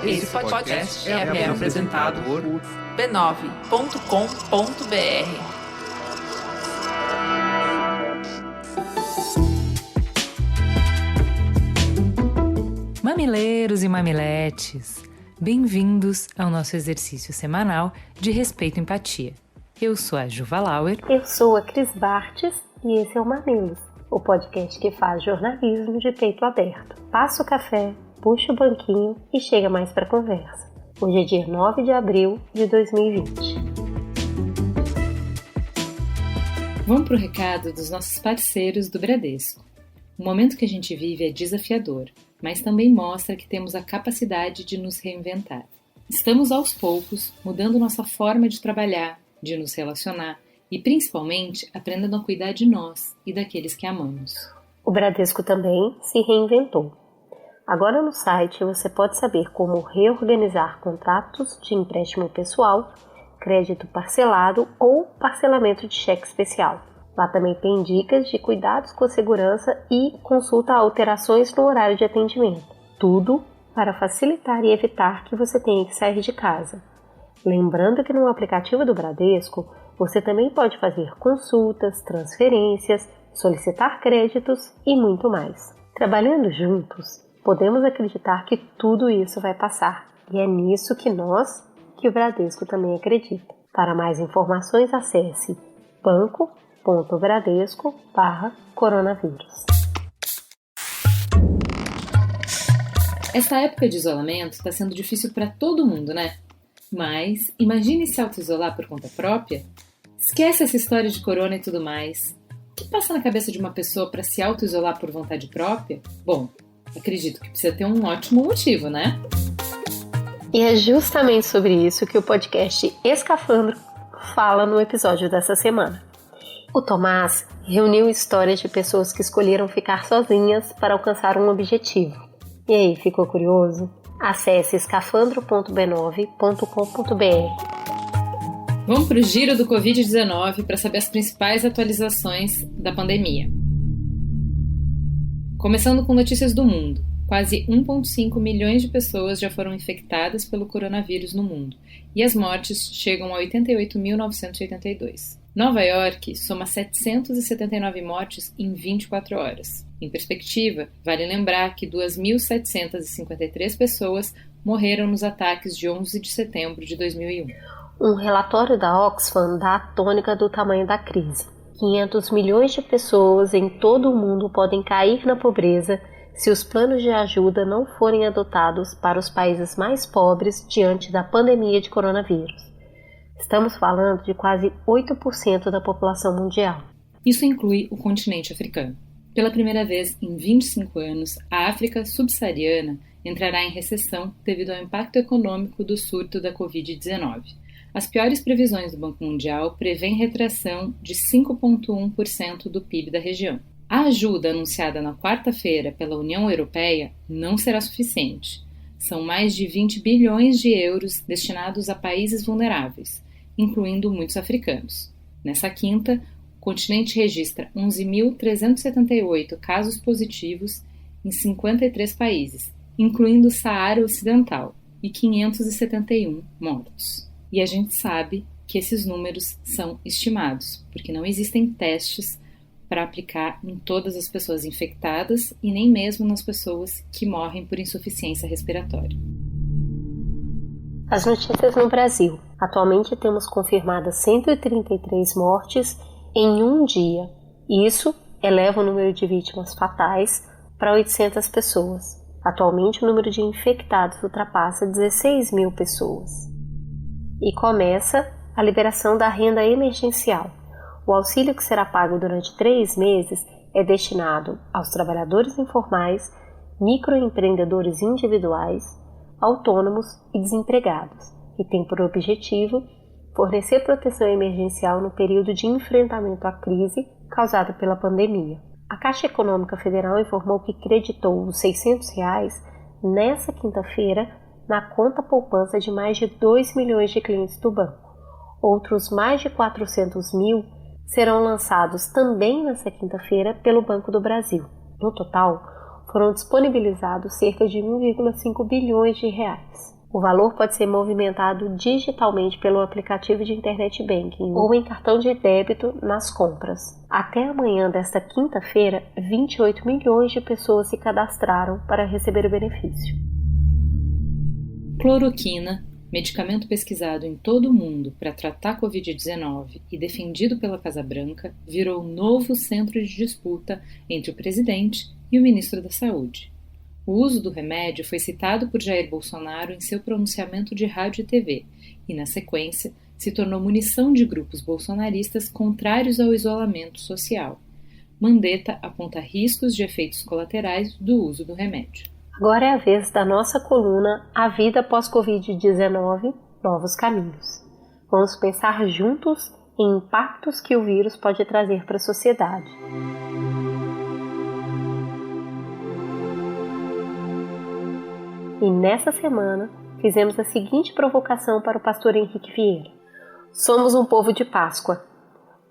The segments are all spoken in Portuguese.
Esse podcast é apresentado por b9.com.br. Mamileiros e mamiletes, bem-vindos ao nosso exercício semanal de respeito e empatia. Eu sou a Juva Lauer. Eu sou a Cris Bartes e esse é o Mamilos, o podcast que faz jornalismo de peito aberto. Passa o café, puxa o banquinho e chega mais para a conversa. Hoje é dia 9 de abril de 2020. Vamos para o recado dos nossos parceiros do Bradesco. O momento que a gente vive é desafiador, mas também mostra que temos a capacidade de nos reinventar. Estamos aos poucos mudando nossa forma de trabalhar, de nos relacionar e principalmente aprendendo a cuidar de nós e daqueles que amamos. O Bradesco também se reinventou. Agora no site você pode saber como reorganizar contratos de empréstimo pessoal, crédito parcelado ou parcelamento de cheque especial. Lá também tem dicas de cuidados com a segurança e consulta alterações no horário de atendimento. Tudo para facilitar e evitar que você tenha que sair de casa. Lembrando que no aplicativo do Bradesco você também pode fazer consultas, transferências, solicitar créditos e muito mais. Trabalhando juntos, podemos acreditar que tudo isso vai passar. E é nisso que o Bradesco também acredita. Para mais informações, acesse banco.bradesco/coronavírus. Essa época de isolamento está sendo difícil para todo mundo, né? Mas imagine se auto-isolar por conta própria. Esquece essa história de corona e tudo mais. O que passa na cabeça de uma pessoa para se auto-isolar por vontade própria? Bom, acredito que precisa ter um ótimo motivo, né? E é justamente sobre isso que o podcast Escafandro fala no episódio dessa semana. O Tomás reuniu histórias de pessoas que escolheram ficar sozinhas para alcançar um objetivo. E aí, ficou curioso? Acesse escafandro.b9.com.br. Vamos para o giro do Covid-19 para saber as principais atualizações da pandemia. Começando com notícias do mundo. Quase 1,5 milhões de pessoas já foram infectadas pelo coronavírus no mundo e as mortes chegam a 88.982. Nova York soma 779 mortes em 24 horas. Em perspectiva, vale lembrar que 2.753 pessoas morreram nos ataques de 11 de setembro de 2001. Um relatório da Oxfam dá a tônica do tamanho da crise. 500 milhões de pessoas em todo o mundo podem cair na pobreza se os planos de ajuda não forem adotados para os países mais pobres diante da pandemia de coronavírus. Estamos falando de quase 8% da população mundial. Isso inclui o continente africano. Pela primeira vez em 25 anos, a África subsaariana entrará em recessão devido ao impacto econômico do surto da Covid-19. As piores previsões do Banco Mundial prevêem retração de 5,1% do PIB da região. A ajuda anunciada na quarta-feira pela União Europeia não será suficiente. São mais de 20 bilhões de euros destinados a países vulneráveis, incluindo muitos africanos. Nessa quinta, o continente registra 11.378 casos positivos em 53 países, incluindo o Saara Ocidental, e 571 mortos. E a gente sabe que esses números são estimados, porque não existem testes para aplicar em todas as pessoas infectadas e nem mesmo nas pessoas que morrem por insuficiência respiratória. As notícias no Brasil. Atualmente temos confirmadas 133 mortes em um dia. Isso eleva o número de vítimas fatais para 800 pessoas. Atualmente o número de infectados ultrapassa 16 mil pessoas. E começa a liberação da renda emergencial. O auxílio que será pago durante 3 meses é destinado aos trabalhadores informais, microempreendedores individuais, autônomos e desempregados, e tem por objetivo fornecer proteção emergencial no período de enfrentamento à crise causada pela pandemia. A Caixa Econômica Federal informou que creditou os R$ 600 nessa quinta-feira na conta poupança de mais de 2 milhões de clientes do banco. Outros mais de 400 mil serão lançados também nesta quinta-feira pelo Banco do Brasil. No total, foram disponibilizados cerca de 1,5 bilhões de reais. O valor pode ser movimentado digitalmente pelo aplicativo de internet banking ou em cartão de débito nas compras. Até amanhã desta quinta-feira, 28 milhões de pessoas se cadastraram para receber o benefício. Cloroquina, medicamento pesquisado em todo o mundo para tratar a Covid-19 e defendido pela Casa Branca, virou novo centro de disputa entre o presidente e o ministro da Saúde. O uso do remédio foi citado por Jair Bolsonaro em seu pronunciamento de rádio e TV e, na sequência, se tornou munição de grupos bolsonaristas contrários ao isolamento social. Mandetta aponta riscos de efeitos colaterais do uso do remédio. Agora é a vez da nossa coluna A Vida Pós-Covid-19, Novos Caminhos. Vamos pensar juntos em impactos que o vírus pode trazer para a sociedade. E nessa semana, fizemos a seguinte provocação para o pastor Henrique Vieira. Somos um povo de Páscoa.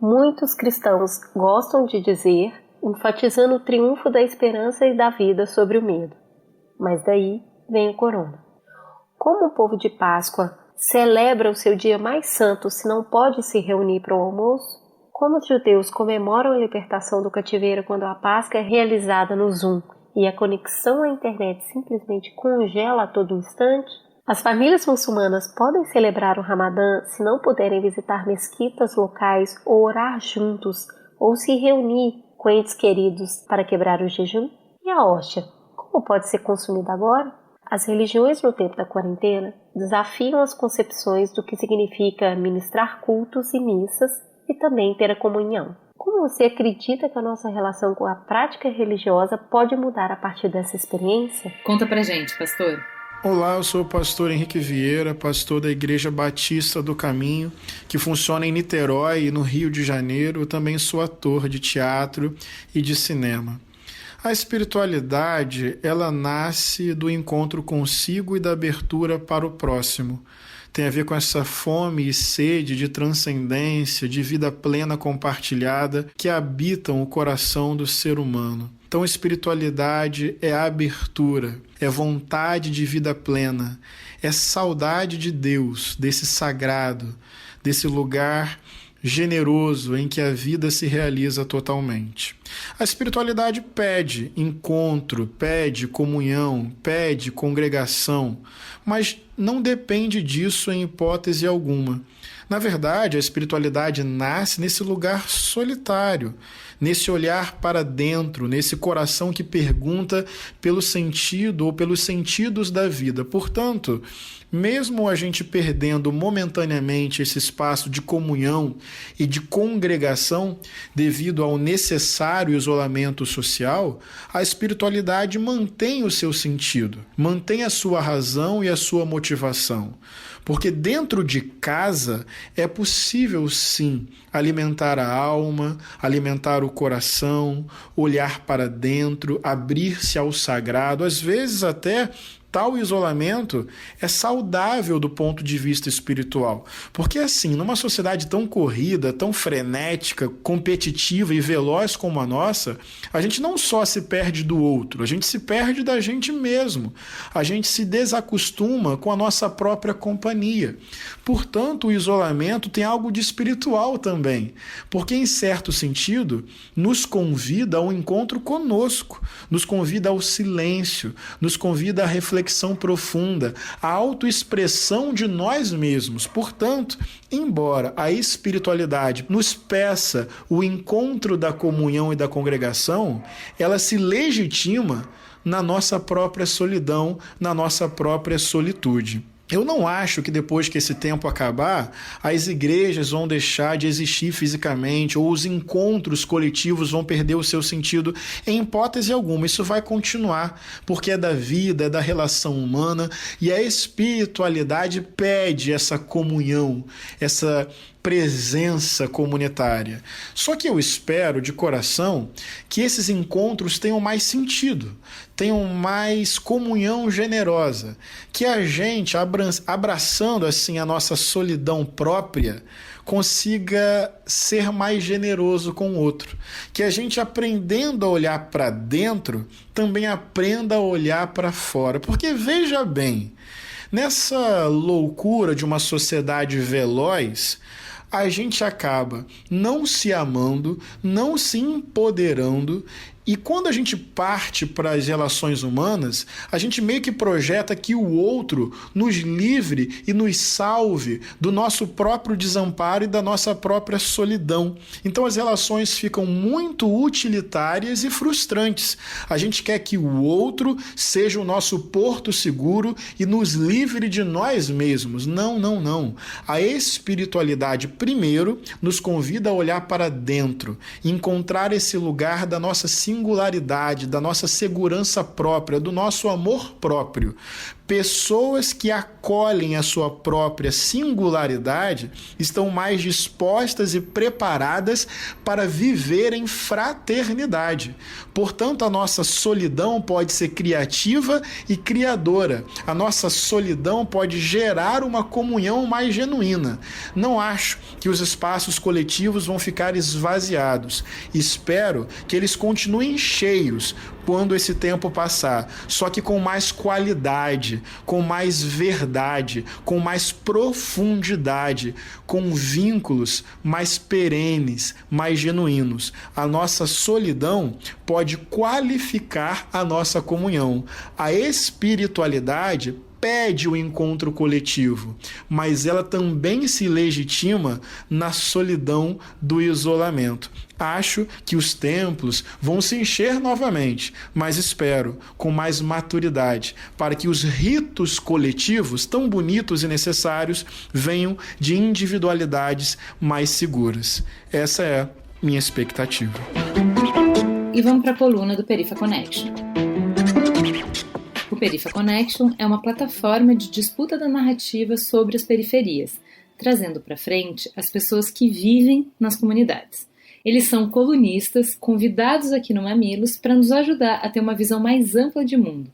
Muitos cristãos gostam de dizer, enfatizando o triunfo da esperança e da vida sobre o medo. Mas daí vem o corona. Como o povo de Páscoa celebra o seu dia mais santo se não pode se reunir para o almoço? Como os judeus comemoram a libertação do cativeiro quando a Páscoa é realizada no Zoom e a conexão à internet simplesmente congela a todo instante? As famílias muçulmanas podem celebrar o Ramadã se não puderem visitar mesquitas locais ou orar juntos ou se reunir com entes queridos para quebrar o jejum? E a hóstia? Como pode ser consumida agora? As religiões no tempo da quarentena desafiam as concepções do que significa ministrar cultos e missas e também ter a comunhão. Como você acredita que a nossa relação com a prática religiosa pode mudar a partir dessa experiência? Conta pra gente, pastor. Olá, eu sou o pastor Henrique Vieira, pastor da Igreja Batista do Caminho, que funciona em Niterói e no Rio de Janeiro. Eu também sou ator de teatro e de cinema. A espiritualidade, ela nasce do encontro consigo e da abertura para o próximo. Tem a ver com essa fome e sede de transcendência, de vida plena compartilhada que habitam o coração do ser humano. Então, espiritualidade é abertura, é vontade de vida plena, é saudade de Deus, desse sagrado, desse lugar generoso em que a vida se realiza totalmente. A espiritualidade pede encontro, pede comunhão, pede congregação, mas não depende disso em hipótese alguma. Na verdade, a espiritualidade nasce nesse lugar solitário, nesse olhar para dentro, nesse coração que pergunta pelo sentido ou pelos sentidos da vida. Portanto, mesmo a gente perdendo momentaneamente esse espaço de comunhão e de congregação devido ao necessário isolamento social, a espiritualidade mantém o seu sentido, mantém a sua razão e a sua motivação. Porque dentro de casa é possível, sim, alimentar a alma, alimentar o coração, olhar para dentro, abrir-se ao sagrado, às vezes até tal isolamento é saudável do ponto de vista espiritual. Porque assim, numa sociedade tão corrida, tão frenética, competitiva e veloz como a nossa, a gente não só se perde do outro, a gente se perde da gente mesmo. A gente se desacostuma com a nossa própria companhia. Portanto, o isolamento tem algo de espiritual também, porque em certo sentido nos convida ao encontro conosco, nos convida ao silêncio, nos convida à reflexão profunda, a autoexpressão de nós mesmos. Portanto, embora a espiritualidade nos peça o encontro da comunhão e da congregação, ela se legitima na nossa própria solidão, na nossa própria solitude. Eu não acho que depois que esse tempo acabar, as igrejas vão deixar de existir fisicamente ou os encontros coletivos vão perder o seu sentido em hipótese alguma. Isso vai continuar, porque é da vida, é da relação humana e a espiritualidade pede essa comunhão, essa presença comunitária. Só que eu espero de coração que esses encontros tenham mais sentido, tenham mais comunhão generosa, que a gente, abraçando assim a nossa solidão própria, consiga ser mais generoso com o outro. Que a gente, aprendendo a olhar para dentro, também aprenda a olhar para fora. Porque veja bem, nessa loucura de uma sociedade veloz, a gente acaba não se amando, não se empoderando. E quando a gente parte para as relações humanas, a gente meio que projeta que o outro nos livre e nos salve do nosso próprio desamparo e da nossa própria solidão. Então as relações ficam muito utilitárias e frustrantes. A gente quer que o outro seja o nosso porto seguro e nos livre de nós mesmos. Não, não, não. A espiritualidade, primeiro, nos convida a olhar para dentro, encontrar esse lugar da nossa singularidade, da nossa segurança própria, do nosso amor próprio. Pessoas que acolhem a sua própria singularidade estão mais dispostas e preparadas para viver em fraternidade. Portanto, a nossa solidão pode ser criativa e criadora. A nossa solidão pode gerar uma comunhão mais genuína. Não acho que os espaços coletivos vão ficar esvaziados. Espero que eles continuem cheios quando esse tempo passar, só que com mais qualidade, com mais verdade, com mais profundidade, com vínculos mais perenes, mais genuínos. A nossa solidão pode qualificar a nossa comunhão. A espiritualidade pede o encontro coletivo, mas ela também se legitima na solidão do isolamento. Acho que os templos vão se encher novamente, mas espero com mais maturidade, para que os ritos coletivos, tão bonitos e necessários, venham de individualidades mais seguras. Essa é minha expectativa. E vamos para a coluna do Perifa Connection. O Perifa Connection é uma plataforma de disputa da narrativa sobre as periferias, trazendo para frente as pessoas que vivem nas comunidades. Eles são colunistas convidados aqui no Mamilos para nos ajudar a ter uma visão mais ampla de mundo.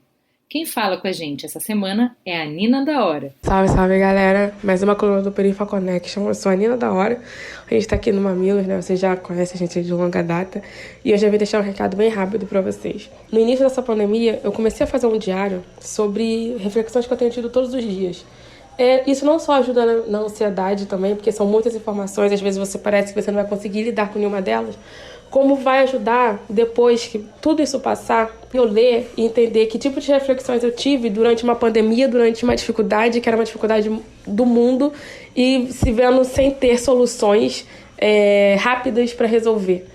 Quem fala com a gente essa semana é a Nina da Hora. Salve, salve, galera! Mais uma coluna do Perifa Connection. Eu sou a Nina da Hora. A gente tá aqui no Mamilos, né? Vocês já conhecem a gente de longa data. E eu já vim deixar um recado bem rápido pra vocês. No início dessa pandemia, eu comecei a fazer um diário sobre reflexões que eu tenho tido todos os dias. Isso não só ajuda na ansiedade também, porque são muitas informações, às vezes você parece que você não vai conseguir lidar com nenhuma delas, como vai ajudar, depois que tudo isso passar, eu ler e entender que tipo de reflexões eu tive durante uma pandemia, durante uma dificuldade, que era uma dificuldade do mundo, e se vendo sem ter soluções rápidas para resolver.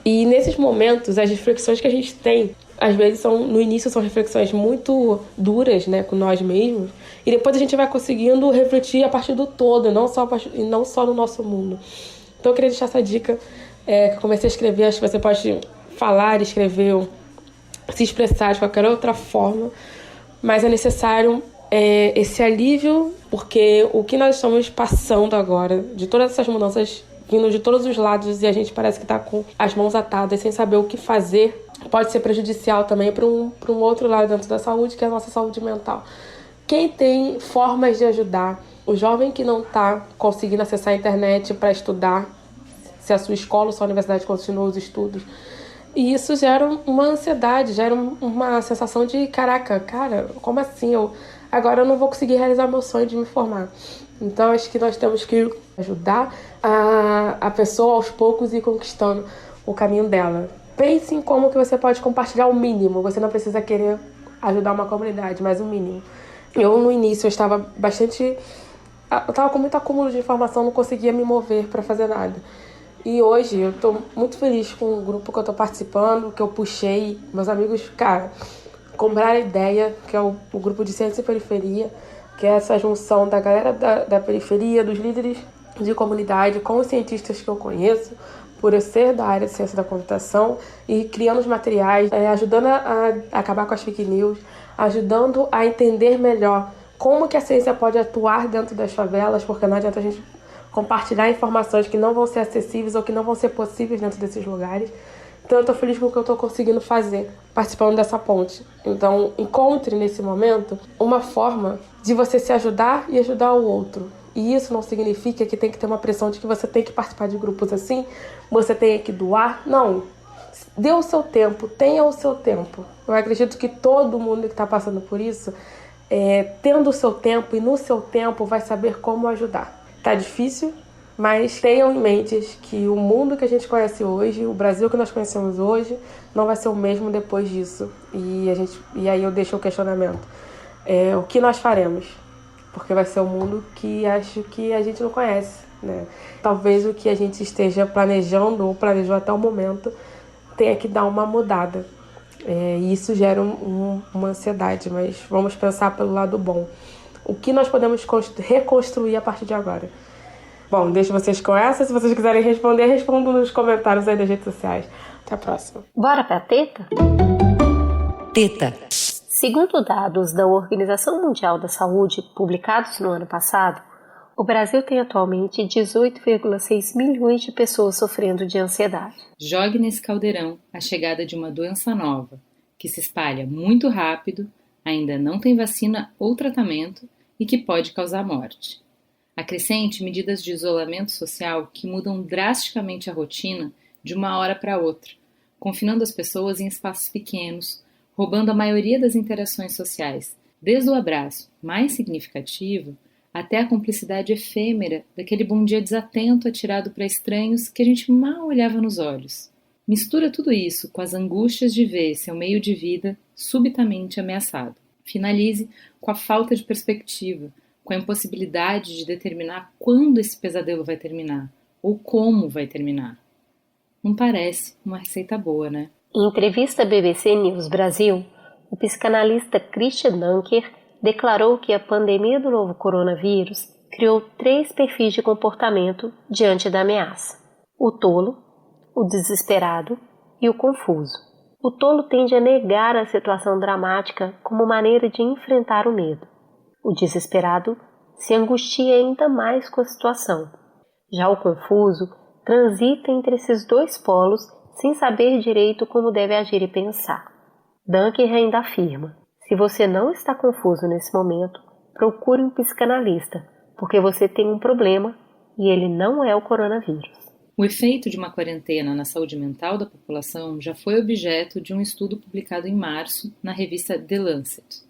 E nesses momentos, as reflexões que a gente tem, às vezes no início são reflexões muito duras, né, com nós mesmos, e depois a gente vai conseguindo refletir a partir do todo, e não só no nosso mundo. Então eu queria deixar essa dica, que eu comecei a escrever. Acho que você pode falar, escrever, se expressar de qualquer outra forma, mas é necessário esse alívio, porque o que nós estamos passando agora, de todas essas mudanças vindo de todos os lados, e a gente parece que está com as mãos atadas, sem saber o que fazer, pode ser prejudicial também para um outro lado dentro da saúde, que é a nossa saúde mental. Quem tem formas de ajudar o jovem que não está conseguindo acessar a internet para estudar, se a sua escola ou sua universidade continua os estudos, e isso gera uma ansiedade, gera uma sensação de cara, como assim? Agora eu não vou conseguir realizar meu sonho de me formar. Então acho que nós temos que ajudar a pessoa aos poucos ir conquistando o caminho dela. Pense em como que você pode compartilhar o mínimo. Você não precisa querer ajudar uma comunidade, mas o mínimo. Eu, no início, eu estava com muito acúmulo de informação, não conseguia me mover para fazer nada. E hoje eu estou muito feliz com o grupo que eu estou participando, que eu puxei. Meus amigos, compraram a ideia, que é o grupo de Ciência e Periferia, que é essa junção da galera da periferia, dos líderes de comunidade, com os cientistas que eu conheço, por eu ser da área de ciência da computação, e criando os materiais, ajudando a acabar com as fake news, ajudando a entender melhor como que a ciência pode atuar dentro das favelas, porque não adianta a gente compartilhar informações que não vão ser acessíveis ou que não vão ser possíveis dentro desses lugares. Então eu estou feliz com o que eu estou conseguindo fazer, participando dessa ponte. Então encontre nesse momento uma forma de você se ajudar e ajudar o outro. E isso não significa que tem que ter uma pressão de que você tem que participar de grupos assim, você tem que doar. Não. Dê o seu tempo, tenha o seu tempo. Eu acredito que todo mundo que está passando por isso, tendo o seu tempo e no seu tempo vai saber como ajudar. Tá difícil, mas tenham em mente que o mundo que a gente conhece hoje, o Brasil que nós conhecemos hoje, não vai ser o mesmo depois disso. E aí eu deixo o questionamento. O que nós faremos? Porque vai ser um mundo que acho que a gente não conhece, né? Talvez o que a gente esteja planejando ou planejou até o momento tenha que dar uma mudada. E isso gera uma ansiedade, mas vamos pensar pelo lado bom. O que nós podemos reconstruir a partir de agora? Bom, deixo vocês com essa. Se vocês quiserem responder, respondam nos comentários aí das redes sociais. Até a próxima. Bora pra teta? Teta. Segundo dados da Organização Mundial da Saúde, publicados no ano passado, o Brasil tem atualmente 18,6 milhões de pessoas sofrendo de ansiedade. Jogue nesse caldeirão a chegada de uma doença nova, que se espalha muito rápido, ainda não tem vacina ou tratamento e que pode causar morte. Acrescente medidas de isolamento social que mudam drasticamente a rotina de uma hora para outra, confinando as pessoas em espaços pequenos, roubando a maioria das interações sociais, desde o abraço mais significativo até a cumplicidade efêmera daquele bom dia desatento atirado para estranhos que a gente mal olhava nos olhos. Mistura tudo isso com as angústias de ver seu meio de vida subitamente ameaçado. Finalize com a falta de perspectiva, com a impossibilidade de determinar quando esse pesadelo vai terminar, ou como vai terminar. Não parece uma receita boa, né? Em entrevista à BBC News Brasil, o psicanalista Christian Dunker declarou que a pandemia do novo coronavírus criou 3 perfis de comportamento diante da ameaça: o tolo, o desesperado e o confuso. O tolo tende a negar a situação dramática como maneira de enfrentar o medo. O desesperado se angustia ainda mais com a situação. Já o confuso transita entre esses 2 polos sem saber direito como deve agir e pensar. Dunker ainda afirma: se você não está confuso nesse momento, procure um psicanalista, porque você tem um problema e ele não é o coronavírus. O efeito de uma quarentena na saúde mental da população já foi objeto de um estudo publicado em março na revista The Lancet.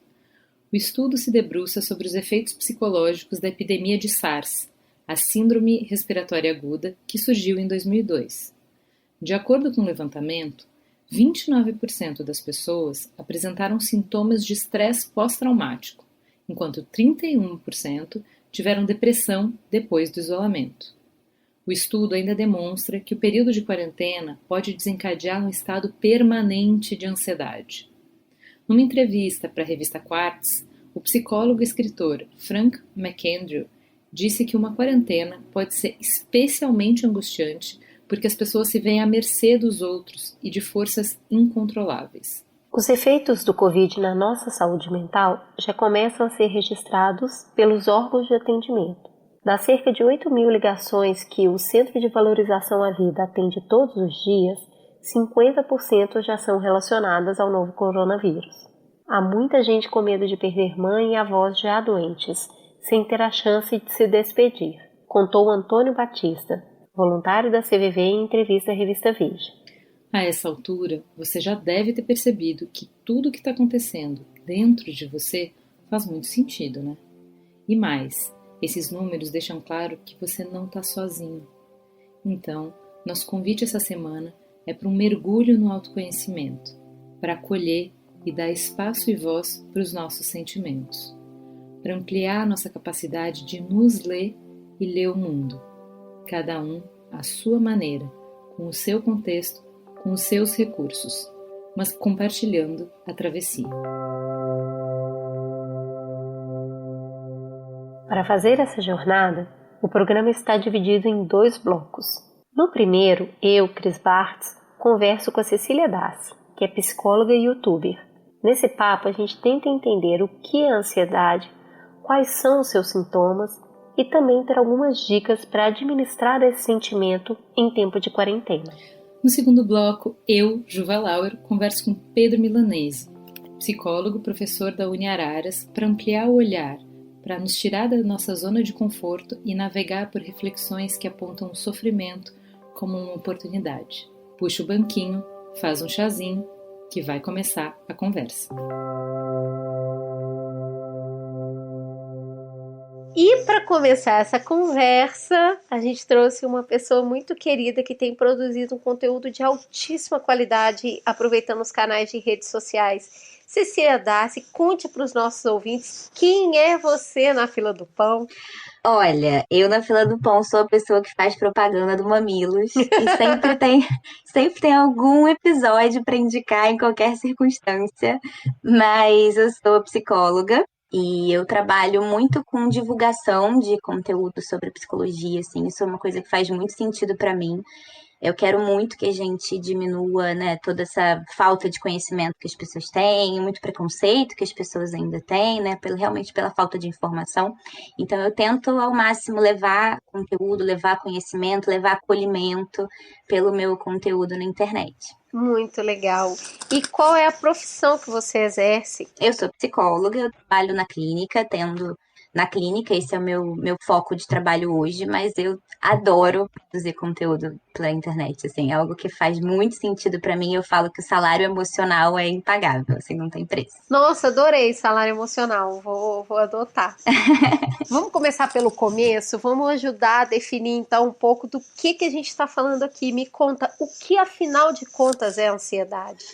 O estudo se debruça sobre os efeitos psicológicos da epidemia de SARS, a Síndrome Respiratória Aguda, que surgiu em 2002. De acordo com o levantamento, 29% das pessoas apresentaram sintomas de estresse pós-traumático, enquanto 31% tiveram depressão depois do isolamento. O estudo ainda demonstra que o período de quarentena pode desencadear um estado permanente de ansiedade. Numa entrevista para a revista Quartz, o psicólogo e escritor Frank McAndrew disse que uma quarentena pode ser especialmente angustiante porque as pessoas se veem à mercê dos outros e de forças incontroláveis. Os efeitos do Covid na nossa saúde mental já começam a ser registrados pelos órgãos de atendimento. Das cerca de 8 mil ligações que o Centro de Valorização à Vida atende todos os dias, 50% já são relacionadas ao novo coronavírus. Há muita gente com medo de perder mãe e avós já doentes, sem ter a chance de se despedir, contou Antônio Batista, voluntário da CVV em entrevista à revista Veja. A essa altura, você já deve ter percebido que tudo o que está acontecendo dentro de você faz muito sentido, né? E mais, esses números deixam claro que você não está sozinho. Então, nosso convite essa semana é para um mergulho no autoconhecimento, para acolher e dar espaço e voz para os nossos sentimentos, para ampliar nossa capacidade de nos ler e ler o mundo, cada um à sua maneira, com o seu contexto, com os seus recursos, mas compartilhando a travessia. Para fazer essa jornada, o programa está dividido em 2 blocos. No primeiro, eu, Cris Bartz, converso com a Cecília Dassi, que é psicóloga e youtuber. Nesse papo, a gente tenta entender o que é a ansiedade, quais são os seus sintomas e também ter algumas dicas para administrar esse sentimento em tempo de quarentena. No segundo bloco, eu, Juva Lauer, converso com Pedro Milanese, psicólogo, professor da Uniararas, para ampliar o olhar, para nos tirar da nossa zona de conforto e navegar por reflexões que apontam o sofrimento como uma oportunidade. Puxa o banquinho, faz um chazinho, que vai começar a conversa. E para começar essa conversa, a gente trouxe uma pessoa muito querida que tem produzido um conteúdo de altíssima qualidade, aproveitando os canais de redes sociais. Cecília Darcy, conte para os nossos ouvintes quem é você na fila do pão. Olha, eu na fila do pão sou a pessoa que faz propaganda do Mamilos e sempre tem algum episódio para indicar em qualquer circunstância, mas eu sou psicóloga e eu trabalho muito com divulgação de conteúdo sobre psicologia, assim, isso é uma coisa que faz muito sentido para mim. Eu quero muito que a gente diminua, né, toda essa falta de conhecimento que as pessoas têm, muito preconceito que as pessoas ainda têm, né, realmente pela falta de informação. Então, eu tento ao máximo levar conteúdo, levar conhecimento, levar acolhimento pelo meu conteúdo na internet. Muito legal. E qual é a profissão que você exerce? Eu sou psicóloga, eu trabalho na clínica, na clínica, esse é o meu foco de trabalho hoje, mas eu adoro produzir conteúdo pela internet, assim, é algo que faz muito sentido para mim. Eu falo que o salário emocional é impagável, assim, não tem preço. Nossa, adorei salário emocional, vou adotar. Vamos começar pelo começo, vamos ajudar a definir então um pouco do que a gente está falando aqui. Me conta, o que afinal de contas é a ansiedade?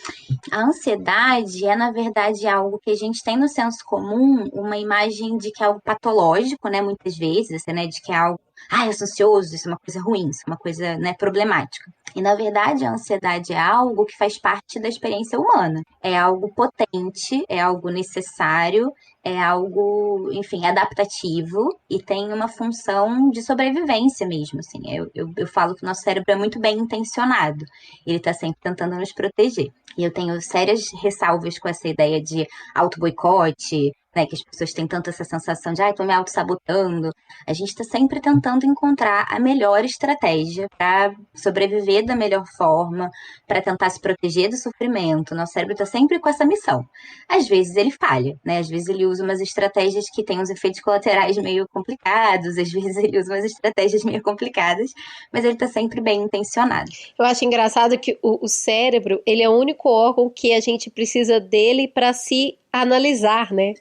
A ansiedade é, na verdade, algo que a gente tem no senso comum, uma imagem de que é algo patológico, né, muitas vezes, né, de que é algo, eu sou ansioso, isso é uma coisa ruim, isso é uma coisa, né, problemática. E, na verdade, a ansiedade é algo que faz parte da experiência humana. É algo potente, é algo necessário, é algo, enfim, adaptativo e tem uma função de sobrevivência mesmo, assim. Eu falo que o nosso cérebro é muito bem intencionado. Ele está sempre tentando nos proteger. E eu tenho sérias ressalvas com essa ideia de auto-boicote, né, que as pessoas têm tanto essa sensação de, estou me auto-sabotando. A gente está sempre tentando encontrar a melhor estratégia para sobreviver da melhor forma, para tentar se proteger do sofrimento. Nosso cérebro está sempre com essa missão. Às vezes ele falha, né? Às vezes ele usa umas estratégias que têm uns efeitos colaterais meio complicados, às vezes ele usa umas estratégias meio complicadas, mas ele está sempre bem intencionado. Eu acho engraçado que o cérebro, ele é o único órgão que a gente precisa dele para se analisar, né?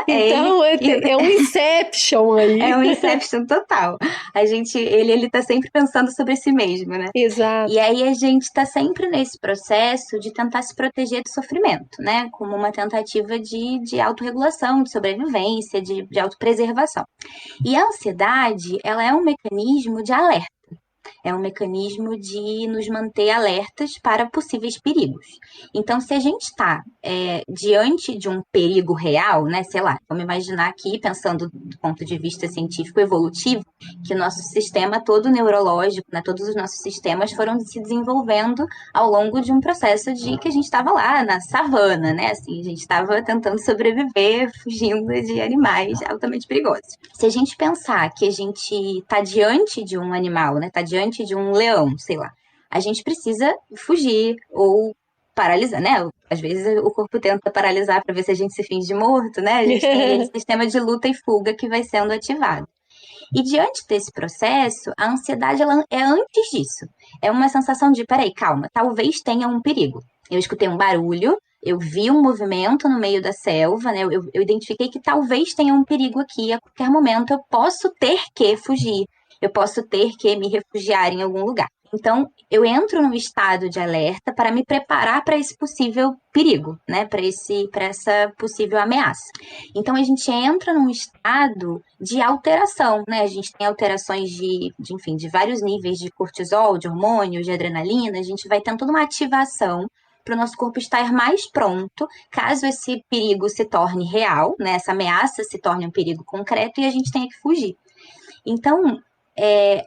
Então é um Inception aí. É um Inception total. Ele tá sempre pensando sobre si mesmo, né? Exato. E aí a gente tá sempre nesse processo de tentar se proteger do sofrimento, né? Como uma tentativa de autorregulação, de sobrevivência, de autopreservação. E a ansiedade, ela é um mecanismo de alerta. É um mecanismo de nos manter alertas para possíveis perigos. Então, se a gente está diante de um perigo real, né, sei lá, vamos imaginar aqui, pensando do ponto de vista científico evolutivo, que o nosso sistema todo neurológico, né, todos os nossos sistemas foram se desenvolvendo ao longo de um processo de que a gente estava lá na savana, né, assim, a gente estava tentando sobreviver, fugindo de animais altamente perigosos. Se a gente pensar que a gente está diante de um animal, né, está diante de um leão, sei lá, a gente precisa fugir ou paralisar, né? Às vezes o corpo tenta paralisar para ver se a gente se finge morto, né? A gente tem esse sistema de luta e fuga que vai sendo ativado. E diante desse processo, a ansiedade ela é antes disso. É uma sensação de, peraí, calma, talvez tenha um perigo. Eu escutei um barulho, eu vi um movimento no meio da selva, né? Eu identifiquei que talvez tenha um perigo aqui, a qualquer momento eu posso ter que fugir. Eu posso ter que me refugiar em algum lugar. Então, eu entro num estado de alerta para me preparar para esse possível perigo, né? Para essa possível ameaça. Então, a gente entra num estado de alteração, né? A gente tem alterações de vários níveis de cortisol, de hormônios, de adrenalina. A gente vai tendo toda uma ativação para o nosso corpo estar mais pronto, caso esse perigo se torne real, né? Essa ameaça se torne um perigo concreto e a gente tenha que fugir. Então,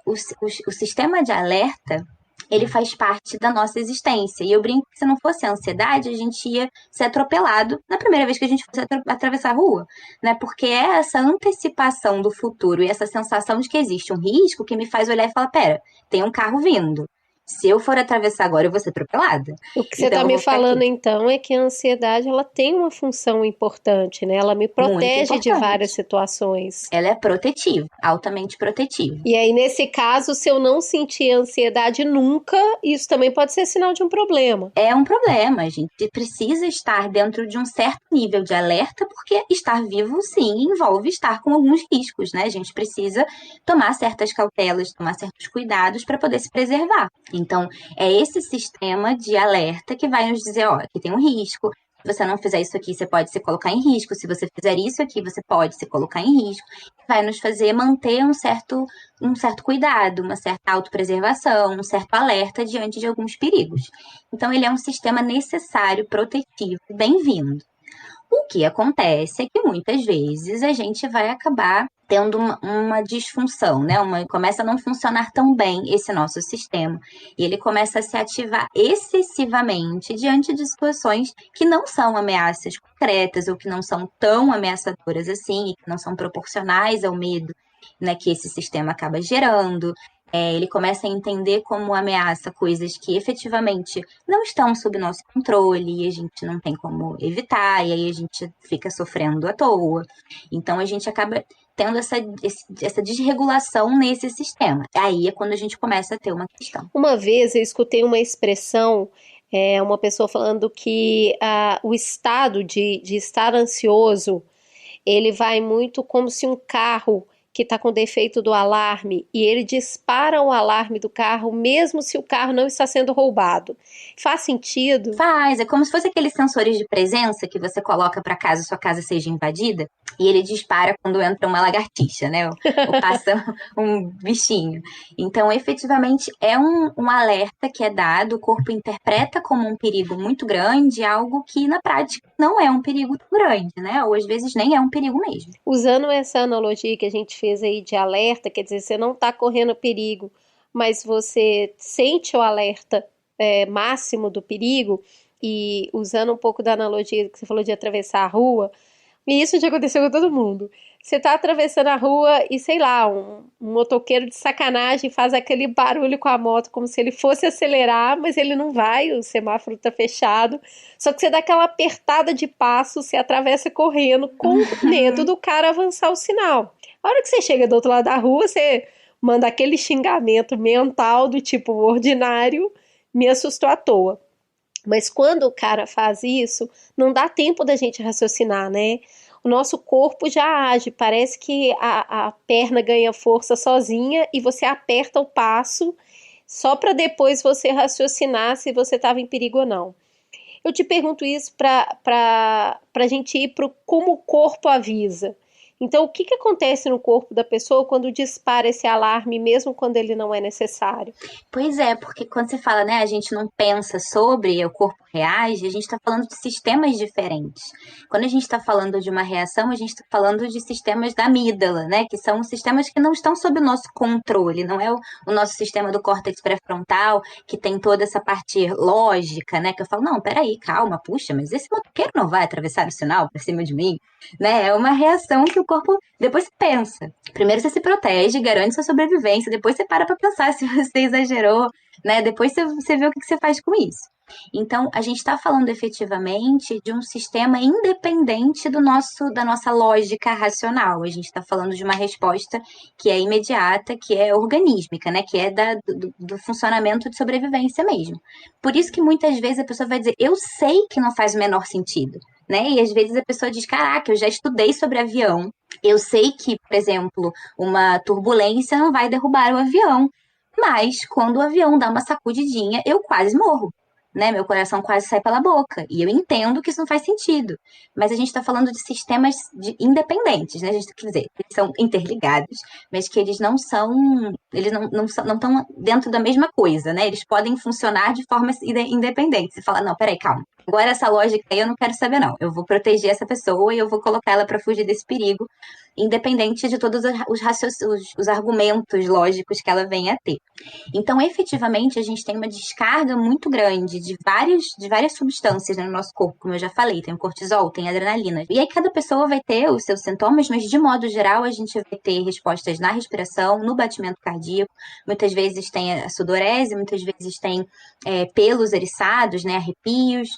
o sistema de alerta, ele faz parte da nossa existência. E eu brinco que se não fosse a ansiedade, a gente ia ser atropelado na primeira vez que a gente fosse atravessar a rua, né? Porque é essa antecipação do futuro e essa sensação de que existe um risco que me faz olhar e falar, pera, tem um carro vindo. Se eu for atravessar agora, eu vou ser atropelada. O que você está me falando, então, é que a ansiedade ela tem uma função importante, né? Ela me protege de várias situações. Ela é protetiva, altamente protetiva. E aí, nesse caso, se eu não sentir ansiedade nunca, isso também pode ser sinal de um problema. É um problema, a gente precisa estar dentro de um certo nível de alerta, porque estar vivo, sim, envolve estar com alguns riscos, né? A gente precisa tomar certas cautelas, tomar certos cuidados para poder se preservar. Então, é esse sistema de alerta que vai nos dizer, ó, aqui tem um risco, se você não fizer isso aqui, você pode se colocar em risco, se você fizer isso aqui, você pode se colocar em risco, vai nos fazer manter um certo cuidado, uma certa autopreservação, um certo alerta diante de alguns perigos. Então, ele é um sistema necessário, protetivo, bem-vindo. O que acontece é que muitas vezes a gente vai acabar tendo uma disfunção, né? Começa a não funcionar tão bem esse nosso sistema. E ele começa a se ativar excessivamente diante de situações que não são ameaças concretas ou que não são tão ameaçadoras assim, e que não são proporcionais ao medo, né, que esse sistema acaba gerando. Ele começa a entender como ameaça coisas que efetivamente não estão sob nosso controle e a gente não tem como evitar, e aí a gente fica sofrendo à toa. Então a gente acaba tendo essa desregulação nesse sistema. Aí é quando a gente começa a ter uma questão. Uma vez eu escutei uma expressão, uma pessoa falando que o estado de estar ansioso, ele vai muito como se um carro que está com defeito do alarme e ele dispara o alarme do carro mesmo se o carro não está sendo roubado. Faz sentido? Faz, é como se fosse aqueles sensores de presença que você coloca para caso sua casa seja invadida e ele dispara quando entra uma lagartixa, né? Ou passa um bichinho. Então, efetivamente, é um alerta que é dado, o corpo interpreta como um perigo muito grande, algo que na prática não é um perigo tão grande, né? Ou às vezes nem é um perigo mesmo. Usando essa analogia que a gente fez aí de alerta, quer dizer, você não está correndo perigo, mas você sente o alerta máximo do perigo, e usando um pouco da analogia que você falou de atravessar a rua, e isso já aconteceu com todo mundo. Você está atravessando a rua e, sei lá, um motoqueiro de sacanagem faz aquele barulho com a moto como se ele fosse acelerar, mas ele não vai, o semáforo está fechado. Só que você dá aquela apertada de passo, você atravessa correndo com medo do cara avançar o sinal. A hora que você chega do outro lado da rua, você manda aquele xingamento mental do tipo, ordinário, me assustou à toa. Mas quando o cara faz isso, não dá tempo da gente raciocinar, né? O nosso corpo já age, parece que a perna ganha força sozinha e você aperta o passo só para depois você raciocinar se você estava em perigo ou não. Eu te pergunto isso para a gente ir para como o corpo avisa. Então, o que acontece no corpo da pessoa quando dispara esse alarme, mesmo quando ele não é necessário? Pois é, porque quando você fala, né, a gente não pensa sobre, o corpo reage, a gente está falando de sistemas diferentes. Quando a gente está falando de uma reação, a gente está falando de sistemas da amígdala, né, que são sistemas que não estão sob o nosso controle, não é o nosso sistema do córtex pré-frontal, que tem toda essa parte lógica, né, que eu falo, não, peraí, calma, puxa, mas esse motoqueiro não vai atravessar o sinal por cima de mim, né, é uma reação que o corpo, depois você pensa. Primeiro você se protege, garante sua sobrevivência, depois você para pensar se você exagerou, né? Depois você vê o que você faz com isso. Então, a gente está falando efetivamente de um sistema independente da nossa lógica racional. A gente está falando de uma resposta que é imediata, que é organísmica, né? Que é do funcionamento de sobrevivência mesmo. Por isso que muitas vezes a pessoa vai dizer, eu sei que não faz o menor sentido, né? E às vezes a pessoa diz, caraca, eu já estudei sobre avião, eu sei que, por exemplo, uma turbulência não vai derrubar o avião, mas quando o avião dá uma sacudidinha, eu quase morro, né? Meu coração quase sai pela boca, e eu entendo que isso não faz sentido, mas a gente está falando de sistemas independentes, né? A gente quer dizer, eles são interligados, mas que eles não estão dentro da mesma coisa, né? Eles podem funcionar de forma independente. Você fala, não, peraí, calma. Agora essa lógica aí eu não quero saber não. Eu vou proteger essa pessoa e eu vou colocar ela para fugir desse perigo, independente de todos os argumentos lógicos que ela venha a ter. Então, efetivamente, a gente tem uma descarga muito grande de várias substâncias, né, no nosso corpo, como eu já falei. Tem o cortisol, tem a adrenalina. E aí cada pessoa vai ter os seus sintomas, mas de modo geral a gente vai ter respostas na respiração, no batimento cardíaco. Muitas vezes tem a sudorese, muitas vezes tem pelos eriçados, né, arrepios,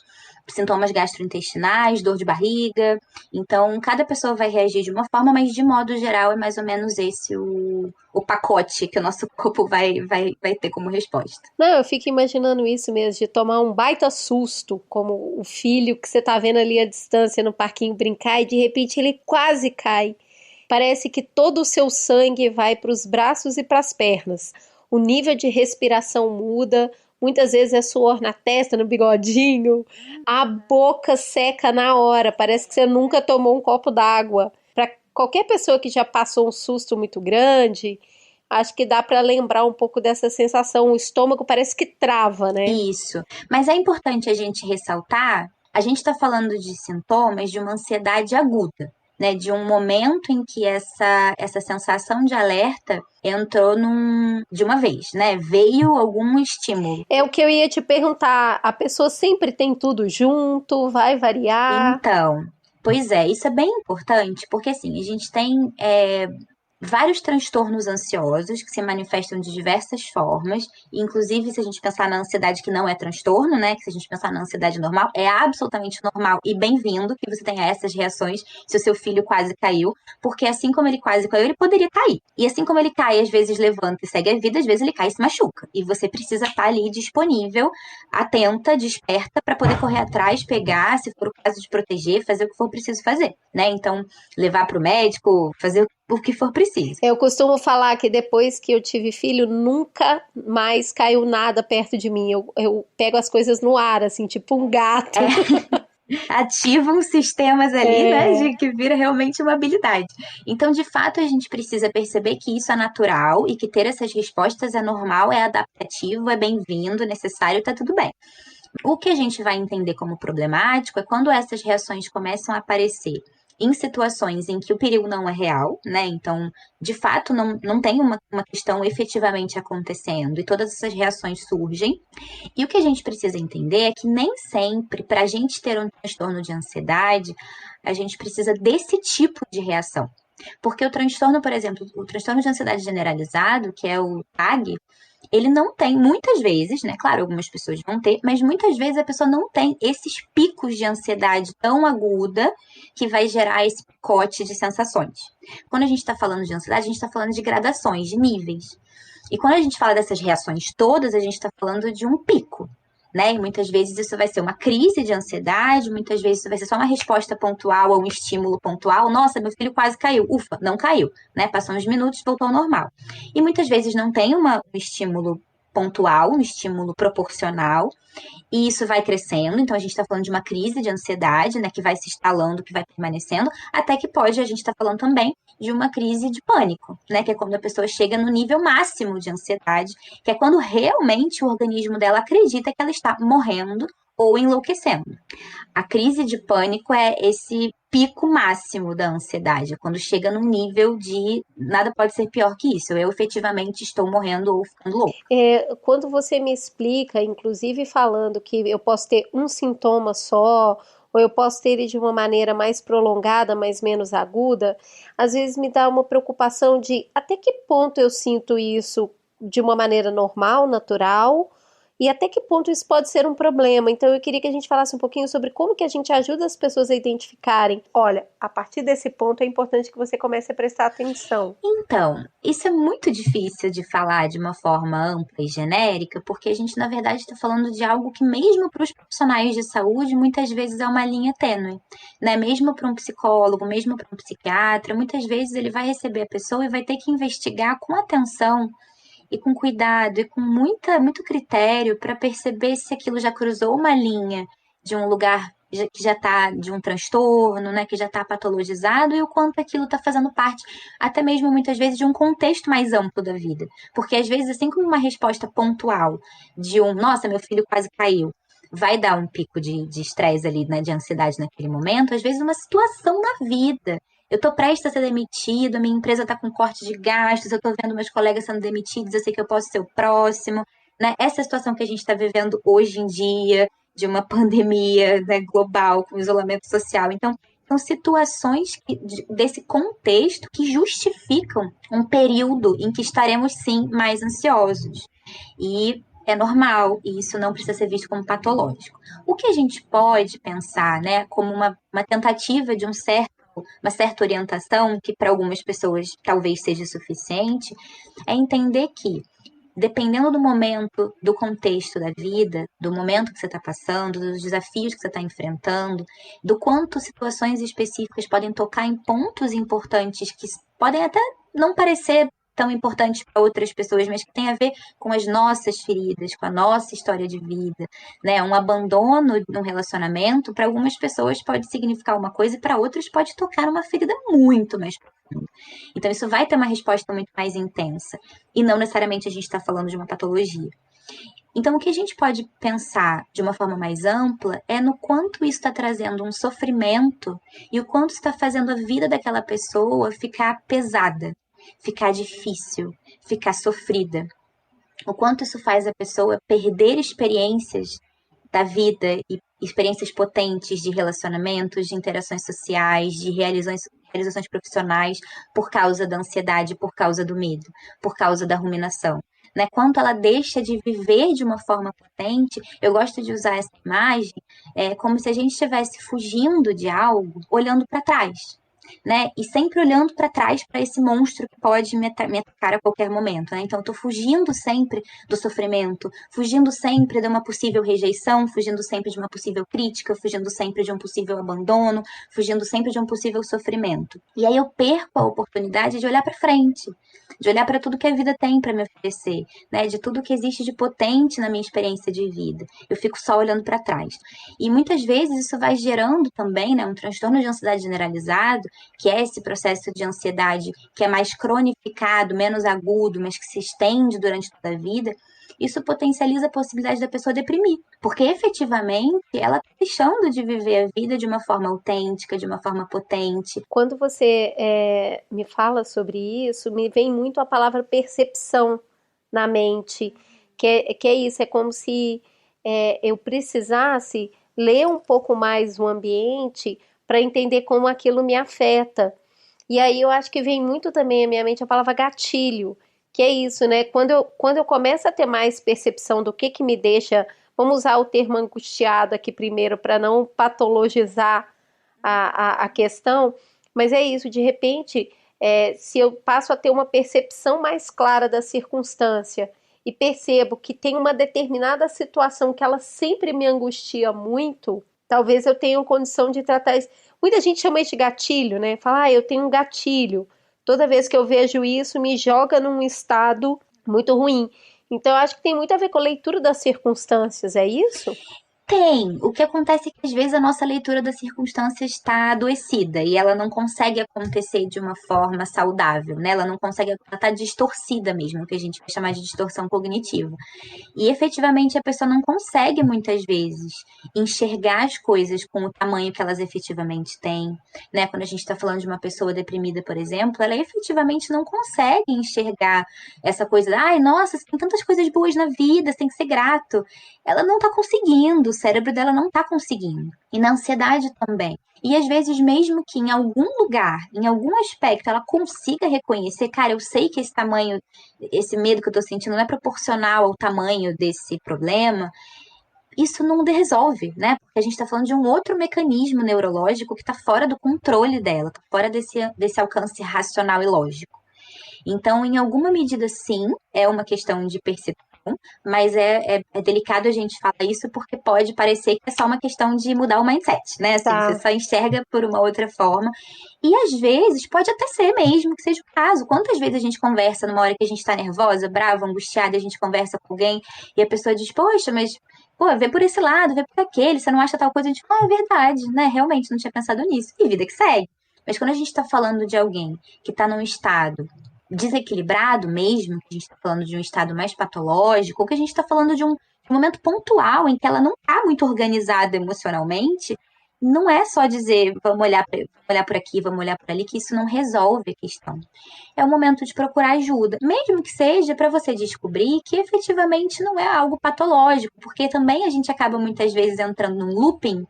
sintomas gastrointestinais, dor de barriga. Então, cada pessoa vai reagir de uma forma, mas de modo geral é mais ou menos esse o pacote que o nosso corpo vai ter como resposta. Não, eu fico imaginando isso mesmo, de tomar um baita susto, como o filho que você tá vendo ali à distância no parquinho brincar e de repente ele quase cai. Parece que todo o seu sangue vai para os braços e para as pernas. O nível de respiração muda, muitas vezes é suor na testa, no bigodinho, a boca seca na hora, parece que você nunca tomou um copo d'água. Para qualquer pessoa que já passou um susto muito grande, acho que dá para lembrar um pouco dessa sensação, o estômago parece que trava, né? Isso, mas é importante a gente ressaltar, a gente está falando de sintomas de uma ansiedade aguda, né, de um momento em que essa sensação de alerta entrou de uma vez, né? Veio algum estímulo. É o que eu ia te perguntar, a pessoa sempre tem tudo junto, vai variar? Então, pois é, isso é bem importante, porque assim, a gente tem vários transtornos ansiosos que se manifestam de diversas formas, inclusive se a gente pensar na ansiedade que não é transtorno, né, que se a gente pensar na ansiedade normal, é absolutamente normal e bem-vindo que você tenha essas reações se o seu filho quase caiu, porque assim como ele quase caiu, ele poderia cair. E assim como ele cai, às vezes levanta e segue a vida, às vezes ele cai e se machuca. E você precisa estar ali disponível, atenta, desperta, para poder correr atrás, pegar, se for o caso de proteger, fazer o que for preciso fazer, né? Então, levar para o médico, fazer o que for preciso. Eu costumo falar que depois que eu tive filho, nunca mais caiu nada perto de mim. Eu pego as coisas no ar, assim, tipo um gato. Ativam sistemas ali, né, de que vira realmente uma habilidade. Então, de fato, a gente precisa perceber que isso é natural e que ter essas respostas é normal, é adaptativo, é bem-vindo, necessário, tá tudo bem. O que a gente vai entender como problemático é quando essas reações começam a aparecer em situações em que o perigo não é real, né? Então, de fato, não tem uma questão efetivamente acontecendo e todas essas reações surgem. E o que a gente precisa entender é que nem sempre, para a gente ter um transtorno de ansiedade, a gente precisa desse tipo de reação. Porque o transtorno, por exemplo, o transtorno de ansiedade generalizado, que é o TAG, ele não tem, muitas vezes, né? Claro, algumas pessoas vão ter, mas muitas vezes a pessoa não tem esses picos de ansiedade tão aguda que vai gerar esse picote de sensações. Quando a gente está falando de ansiedade, a gente está falando de gradações, de níveis. E quando a gente fala dessas reações todas, a gente está falando de um pico, né? E muitas vezes isso vai ser uma crise de ansiedade, muitas vezes isso vai ser só uma resposta pontual a um estímulo pontual. Nossa, meu filho quase caiu. Ufa, não caiu, né? Passou uns minutos, voltou ao normal. E muitas vezes não tem um estímulo pontual, um estímulo proporcional, e isso vai crescendo. Então a gente está falando de uma crise de ansiedade, né, que vai se instalando, que vai permanecendo, até que a gente está falando também de uma crise de pânico, né, que é quando a pessoa chega no nível máximo de ansiedade, que é quando realmente o organismo dela acredita que ela está morrendo ou enlouquecendo. A crise de pânico é esse pico máximo da ansiedade, quando chega num nível de nada pode ser pior que isso, eu efetivamente estou morrendo ou ficando louco. Quando você me explica, inclusive falando que eu posso ter um sintoma só, ou eu posso ter ele de uma maneira mais prolongada, mas menos aguda, às vezes me dá uma preocupação de até que ponto eu sinto isso de uma maneira normal, natural, e até que ponto isso pode ser um problema. Então eu queria que a gente falasse um pouquinho sobre como que a gente ajuda as pessoas a identificarem. Olha, a partir desse ponto é importante que você comece a prestar atenção. Então, isso é muito difícil de falar de uma forma ampla e genérica, porque a gente, na verdade, está falando de algo que mesmo para os profissionais de saúde, muitas vezes é uma linha tênue, né? Mesmo para um psicólogo, mesmo para um psiquiatra, muitas vezes ele vai receber a pessoa e vai ter que investigar com atenção e com cuidado e com muito critério para perceber se aquilo já cruzou uma linha de um lugar que já está de um transtorno, né, que já está patologizado, e o quanto aquilo está fazendo parte, até mesmo muitas vezes, de um contexto mais amplo da vida. Porque às vezes, assim como uma resposta pontual de nossa, meu filho quase caiu, vai dar um pico de estresse ali, né, de ansiedade naquele momento, às vezes uma situação na vida. Eu estou prestes a ser demitido, a minha empresa está com corte de gastos, eu estou vendo meus colegas sendo demitidos, eu sei que eu posso ser o próximo, né? Essa situação que a gente está vivendo hoje em dia, de uma pandemia, né, global, com isolamento social. Então, são situações desse contexto que justificam um período em que estaremos, sim, mais ansiosos. E é normal, e isso não precisa ser visto como patológico. O que a gente pode pensar, né, como uma tentativa de uma certa orientação, que para algumas pessoas talvez seja suficiente, é entender que, dependendo do momento, do contexto da vida, do momento que você está passando, dos desafios que você está enfrentando, do quanto situações específicas podem tocar em pontos importantes que podem até não parecer tão importantes para outras pessoas, mas que tem a ver com as nossas feridas, com a nossa história de vida, né? Um abandono num relacionamento, para algumas pessoas pode significar uma coisa e para outras pode tocar uma ferida muito mais profunda. Então, isso vai ter uma resposta muito mais intensa. E não necessariamente a gente está falando de uma patologia. Então, o que a gente pode pensar de uma forma mais ampla é no quanto isso está trazendo um sofrimento e o quanto está fazendo a vida daquela pessoa ficar pesada, ficar difícil, ficar sofrida. O quanto isso faz a pessoa perder experiências da vida e experiências potentes de relacionamentos, de interações sociais, de realizações profissionais por causa da ansiedade, por causa do medo, por causa da ruminação. Né? Quanto ela deixa de viver de uma forma potente, eu gosto de usar essa imagem como se a gente estivesse fugindo de algo, olhando para trás. Né? E sempre olhando para trás para esse monstro que pode me atacar a qualquer momento. Né? Então, eu estou fugindo sempre do sofrimento, fugindo sempre de uma possível rejeição, fugindo sempre de uma possível crítica, fugindo sempre de um possível abandono, fugindo sempre de um possível sofrimento. E aí eu perco a oportunidade de olhar para frente, de olhar para tudo que a vida tem para me oferecer, né? De tudo que existe de potente na minha experiência de vida. Eu fico só olhando para trás. E muitas vezes isso vai gerando também, né, um transtorno de ansiedade generalizado, que é esse processo de ansiedade que é mais cronificado, menos agudo, mas que se estende durante toda a vida. Isso potencializa a possibilidade da pessoa deprimir, porque efetivamente ela está deixando de viver a vida de uma forma autêntica, de uma forma potente. Quando você me fala sobre isso, me vem muito a palavra percepção na mente, que é isso, é como se eu precisasse ler um pouco mais o ambiente para entender como aquilo me afeta. E aí eu acho que vem muito também à minha mente a palavra gatilho, que é isso, né? Quando eu começo a ter mais percepção do que me deixa, vamos usar o termo angustiado aqui primeiro para não patologizar a questão, mas é isso, de repente, se eu passo a ter uma percepção mais clara da circunstância e percebo que tem uma determinada situação que ela sempre me angustia muito, talvez eu tenha condição de tratar isso. Muita gente chama isso de gatilho, né? Fala, eu tenho um gatilho. Toda vez que eu vejo isso, me joga num estado muito ruim. Então, eu acho que tem muito a ver com a leitura das circunstâncias, é isso? Tem. O que acontece é que às vezes a nossa leitura das circunstâncias está adoecida e ela não consegue acontecer de uma forma saudável, né? Ela não consegue, ela está distorcida mesmo, que a gente vai chamar de distorção cognitiva. E efetivamente a pessoa não consegue muitas vezes enxergar as coisas com o tamanho que elas efetivamente têm, né? Quando a gente está falando de uma pessoa deprimida, por exemplo, ela efetivamente não consegue enxergar essa coisa, ai, nossa, você tem tantas coisas boas na vida, você tem que ser grato. Ela não está conseguindo, o cérebro dela não está conseguindo. E na ansiedade também. E às vezes, mesmo que em algum lugar, em algum aspecto, ela consiga reconhecer, cara, eu sei que esse tamanho, esse medo que eu tô sentindo não é proporcional ao tamanho desse problema, isso não resolve, né? Porque a gente tá falando de um outro mecanismo neurológico que tá fora do controle dela, tá fora desse alcance racional e lógico. Então, em alguma medida, sim, é uma questão de percepção, mas é delicado a gente falar isso porque pode parecer que é só uma questão de mudar o mindset, né? Assim, Tá. você só enxerga por uma outra forma. E às vezes pode até ser mesmo que seja o caso. Quantas vezes a gente conversa numa hora que a gente tá nervosa, brava, angustiada, a gente conversa com alguém e a pessoa diz, poxa, mas vê por esse lado, vê por aquele, você não acha tal coisa? A gente fala, é verdade, né? Realmente não tinha pensado nisso. E vida que segue. Mas quando a gente tá falando de alguém que tá num estado desequilibrado mesmo, que a gente está falando de um estado mais patológico, ou que a gente está falando de um um momento pontual em que ela não está muito organizada emocionalmente, não é só dizer vamos olhar por aqui, vamos olhar por ali, que isso não resolve a questão. É o momento de procurar ajuda, mesmo que seja para você descobrir que efetivamente não é algo patológico, porque também a gente acaba muitas vezes entrando num looping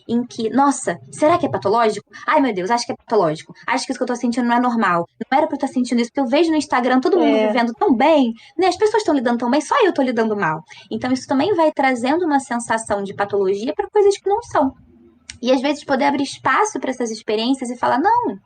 em que, nossa, será que é patológico? Ai meu Deus, acho que é patológico, acho que isso que eu tô sentindo não é normal, não era pra eu estar sentindo isso, porque eu vejo no Instagram todo mundo vivendo tão bem, né? As pessoas estão lidando tão bem, só eu tô lidando mal. Então isso também vai trazendo uma sensação de patologia para coisas que não são. E às vezes poder abrir espaço para essas experiências e falar, não,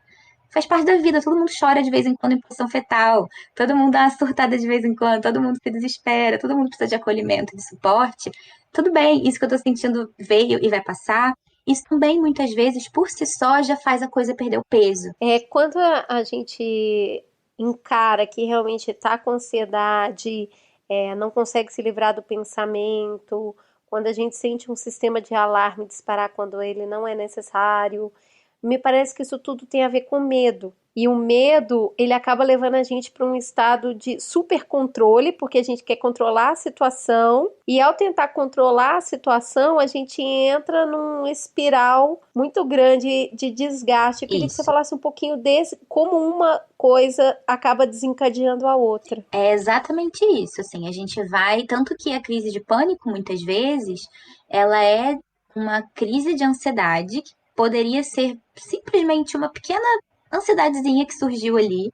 faz parte da vida, todo mundo chora de vez em quando em posição fetal, todo mundo dá uma surtada de vez em quando, todo mundo se desespera, todo mundo precisa de acolhimento, de suporte. Tudo bem, isso que eu tô sentindo veio e vai passar. Isso também, muitas vezes, por si só, já faz a coisa perder o peso. Quando a gente encara que realmente está com ansiedade, não consegue se livrar do pensamento, quando a gente sente um sistema de alarme disparar quando ele não é necessário, me parece que isso tudo tem a ver com medo. E o medo, ele acaba levando a gente para um estado de super controle, porque a gente quer controlar a situação, e ao tentar controlar a situação, a gente entra num espiral muito grande de desgaste. Eu queria que você falasse um pouquinho desse, como uma coisa acaba desencadeando a outra. É exatamente isso, assim, a gente vai, tanto que a crise de pânico, muitas vezes, ela é uma crise de ansiedade que poderia ser simplesmente uma pequena ansiedadezinha que surgiu ali,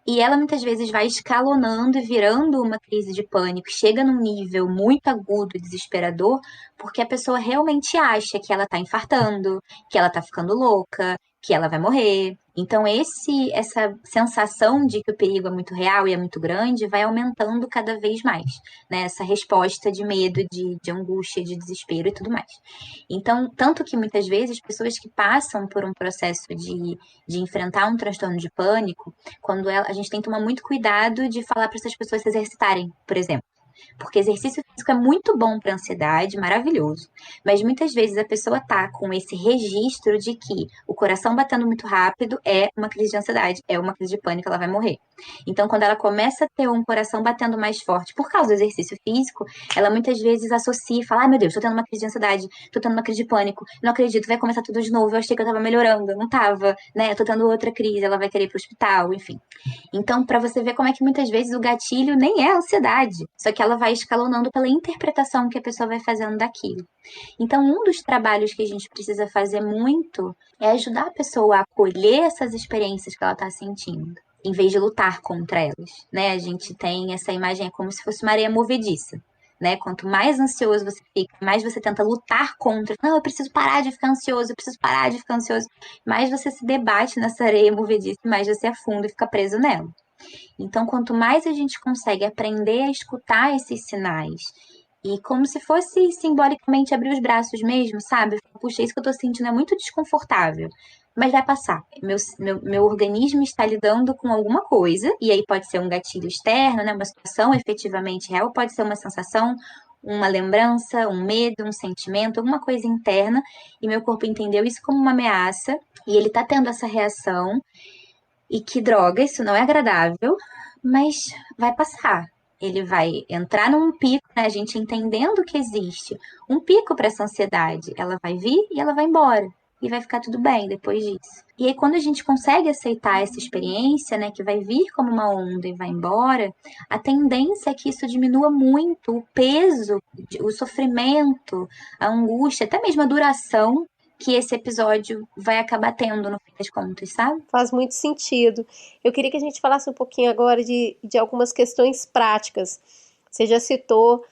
e ela muitas vezes vai escalonando e virando uma crise de pânico, chega num nível muito agudo e desesperador, porque a pessoa realmente acha que ela tá infartando, que ela tá ficando louca, que ela vai morrer. Então essa sensação de que o perigo é muito real e é muito grande vai aumentando cada vez mais, né? Essa resposta de medo, de angústia, de desespero e tudo mais. Então, tanto que muitas vezes pessoas que passam por um processo de enfrentar um transtorno de pânico, quando a gente tem que tomar muito cuidado de falar para essas pessoas se exercitarem, por exemplo. Porque exercício físico é muito bom para ansiedade, maravilhoso. Mas muitas vezes a pessoa tá com esse registro de que o coração batendo muito rápido é uma crise de ansiedade, é uma crise de pânico, ela vai morrer. Então, quando ela começa a ter um coração batendo mais forte por causa do exercício físico, ela muitas vezes associa e fala, ai meu Deus, tô tendo uma crise de ansiedade, tô tendo uma crise de pânico, não acredito, vai começar tudo de novo, eu achei que eu tava melhorando, não tava, né? Eu tô tendo outra crise, ela vai querer ir pro hospital, enfim. Então, para você ver como é que muitas vezes o gatilho nem é a ansiedade, só que ela vai escalonando pela interpretação que a pessoa vai fazendo daquilo. Então, um dos trabalhos que a gente precisa fazer muito é ajudar a pessoa a acolher essas experiências que ela está sentindo, em vez de lutar contra elas, né? A gente tem essa imagem como se fosse uma areia movediça, né? Quanto mais ansioso você fica, mais você tenta lutar contra. Não, eu preciso parar de ficar ansioso, eu preciso parar de ficar ansioso. Mais você se debate nessa areia movediça, mais você afunda e fica preso nela. Então, quanto mais a gente consegue aprender a escutar esses sinais e como se fosse simbolicamente abrir os braços mesmo, sabe? Puxa, isso que eu tô sentindo é muito desconfortável, mas vai passar. Meu organismo está lidando com alguma coisa, e aí pode ser um gatilho externo, né? Uma situação efetivamente real, pode ser uma sensação, uma lembrança, um medo, um sentimento, alguma coisa interna, e meu corpo entendeu isso como uma ameaça, e ele tá tendo essa reação. E que droga, isso não é agradável, mas vai passar. Ele vai entrar num pico, né? A gente entendendo que existe um pico para essa ansiedade. Ela vai vir e ela vai embora. E vai ficar tudo bem depois disso. E aí, quando a gente consegue aceitar essa experiência, né? Que vai vir como uma onda e vai embora, a tendência é que isso diminua muito o peso, o sofrimento, a angústia, até mesmo a duração que esse episódio vai acabar tendo no fim das contas, sabe? Faz muito sentido. Eu queria que a gente falasse um pouquinho agora de algumas questões práticas. Você já citou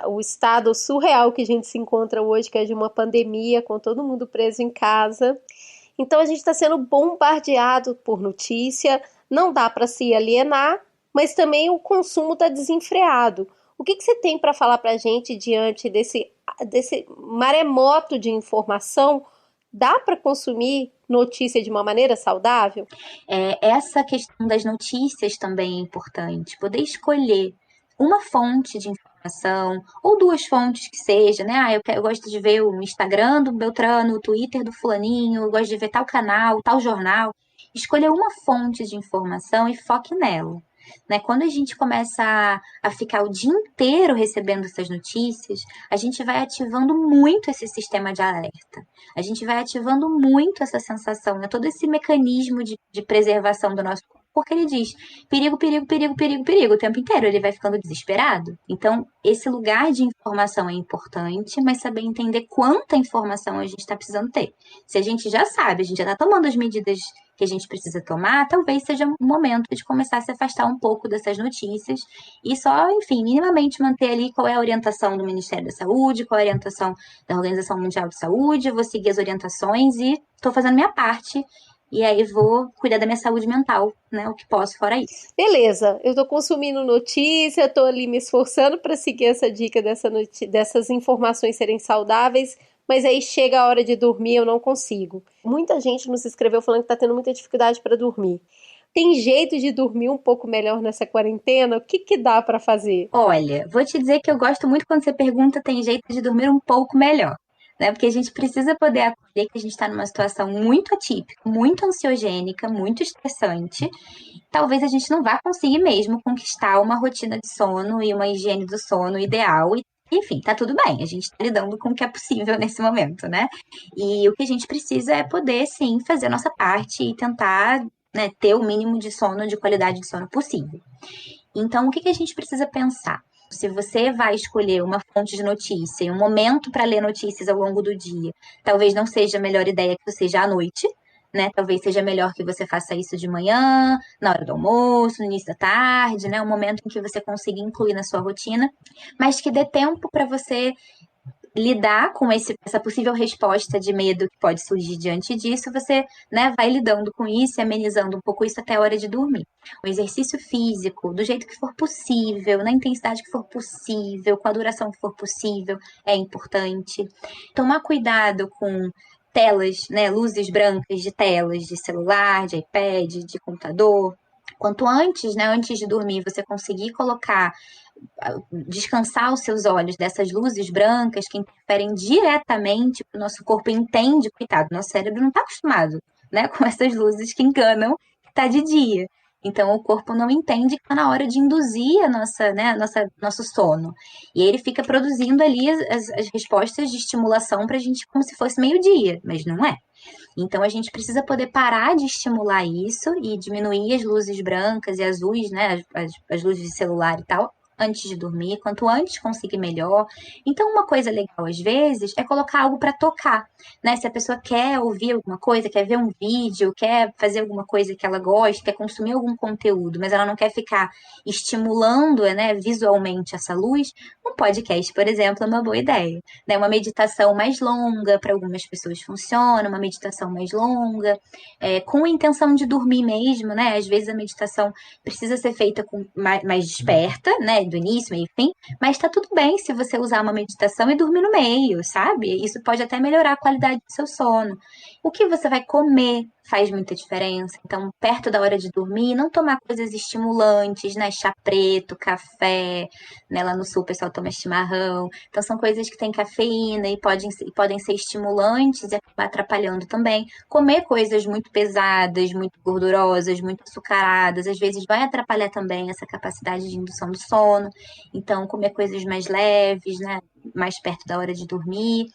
o estado surreal que a gente se encontra hoje, que é de uma pandemia, com todo mundo preso em casa. Então a gente está sendo bombardeado por notícia, não dá para se alienar, mas também o consumo está desenfreado. O que você tem para falar para a gente diante desse maremoto de informação? Dá para consumir notícia de uma maneira saudável? Essa questão das notícias também é importante. Poder escolher uma fonte de informação, ou duas fontes que seja, né? Eu gosto de ver o Instagram do Beltrano, o Twitter do fulaninho, eu gosto de ver tal canal, tal jornal. Escolher uma fonte de informação e foque nela. né? Quando a gente começa a ficar o dia inteiro recebendo essas notícias, a gente vai ativando muito esse sistema de alerta. A gente vai ativando muito essa sensação, né? Todo esse mecanismo de preservação do nosso corpo, porque ele diz perigo, perigo, perigo, perigo, perigo o tempo inteiro, ele vai ficando desesperado. Então, esse lugar de informação é importante, mas saber entender quanta informação a gente está precisando ter. Se a gente já sabe, a gente já está tomando as medidas que a gente precisa tomar, talvez seja o momento de começar a se afastar um pouco dessas notícias e só, enfim, minimamente manter ali qual é a orientação do Ministério da Saúde, qual é a orientação da Organização Mundial de Saúde, eu vou seguir as orientações e estou fazendo minha parte. E aí vou cuidar da minha saúde mental, né? O que posso fora isso. Beleza, eu tô consumindo notícia, tô ali me esforçando para seguir essa dica dessas informações serem saudáveis, mas aí chega a hora de dormir, eu não consigo. Muita gente nos escreveu falando que tá tendo muita dificuldade para dormir. Tem jeito de dormir um pouco melhor nessa quarentena? O que dá para fazer? Olha, vou te dizer que eu gosto muito quando você pergunta tem jeito de dormir um pouco melhor. Né? Porque a gente precisa poder acolher que a gente está numa situação muito atípica, muito ansiogênica, muito estressante. Talvez a gente não vá conseguir mesmo conquistar uma rotina de sono e uma higiene do sono ideal. Enfim, tá tudo bem, a gente tá lidando com o que é possível nesse momento, né? E o que a gente precisa é poder, sim, fazer a nossa parte e tentar, né, ter o mínimo de sono, de qualidade de sono possível. Então, o que a gente precisa pensar? Se você vai escolher uma fonte de notícia e um momento para ler notícias ao longo do dia, talvez não seja a melhor ideia que seja à noite, né? Talvez seja melhor que você faça isso de manhã, na hora do almoço, no início da tarde, né? Um momento em que você consiga incluir na sua rotina, mas que dê tempo para você lidar com essa possível resposta de medo que pode surgir diante disso, você, né, vai lidando com isso e amenizando um pouco isso até a hora de dormir. O exercício físico, do jeito que for possível, na intensidade que for possível, com a duração que for possível, é importante. Tomar cuidado com telas, né, luzes brancas de telas de celular, de iPad, de computador. Quanto antes, né, antes de dormir, você conseguir descansar os seus olhos dessas luzes brancas que interferem diretamente, o nosso corpo entende, coitado, nosso cérebro não está acostumado, né, com essas luzes que enganam que está de dia. Então, o corpo não entende que está na hora de induzir nosso sono. E ele fica produzindo ali as respostas de estimulação para a gente como se fosse meio-dia, mas não é. Então, a gente precisa poder parar de estimular isso e diminuir as luzes brancas e azuis, né, as luzes de celular e tal, antes de dormir, quanto antes conseguir melhor. Então, uma coisa legal, às vezes, é colocar algo para tocar, né? Se a pessoa quer ouvir alguma coisa, quer ver um vídeo, quer fazer alguma coisa que ela gosta, quer consumir algum conteúdo, mas ela não quer ficar estimulando, né, visualmente essa luz, um podcast, por exemplo, é uma boa ideia, né? Uma meditação mais longa, para algumas pessoas funciona, uma meditação mais longa, com a intenção de dormir mesmo, né? Às vezes a meditação precisa ser feita mais desperta, né? Do início, meio e fim, mas tá tudo bem se você usar uma meditação e dormir no meio, sabe? Isso pode até melhorar a qualidade do seu sono. O que você vai comer faz muita diferença. Então, perto da hora de dormir, não tomar coisas estimulantes, né? Chá preto, café, né? Lá no sul o pessoal toma chimarrão. Então, são coisas que têm cafeína e podem ser estimulantes e acabar atrapalhando também. Comer coisas muito pesadas, muito gordurosas, muito açucaradas, às vezes vai atrapalhar também essa capacidade de indução do sono. Então, comer coisas mais leves, né? Mais perto da hora de dormir.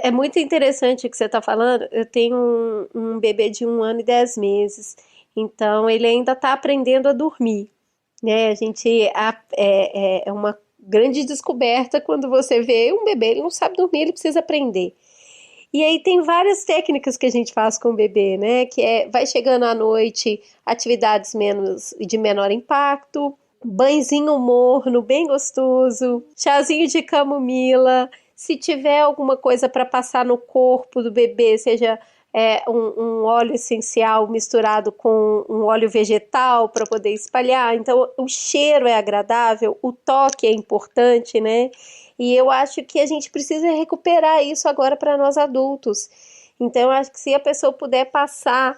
É muito interessante o que você está falando. Eu tenho um bebê de 1 ano e 10 meses, então ele ainda está aprendendo a dormir, né? É uma grande descoberta quando você vê um bebê, ele não sabe dormir, ele precisa aprender. E aí tem várias técnicas que a gente faz com o bebê, né? Vai chegando à noite, atividades de menor impacto, banhozinho morno, bem gostoso, chazinho de camomila. Se tiver alguma coisa para passar no corpo do bebê, seja um óleo essencial misturado com um óleo vegetal para poder espalhar. Então, o cheiro é agradável, o toque é importante, né? E eu acho que a gente precisa recuperar isso agora para nós adultos. Então, eu acho que se a pessoa puder passar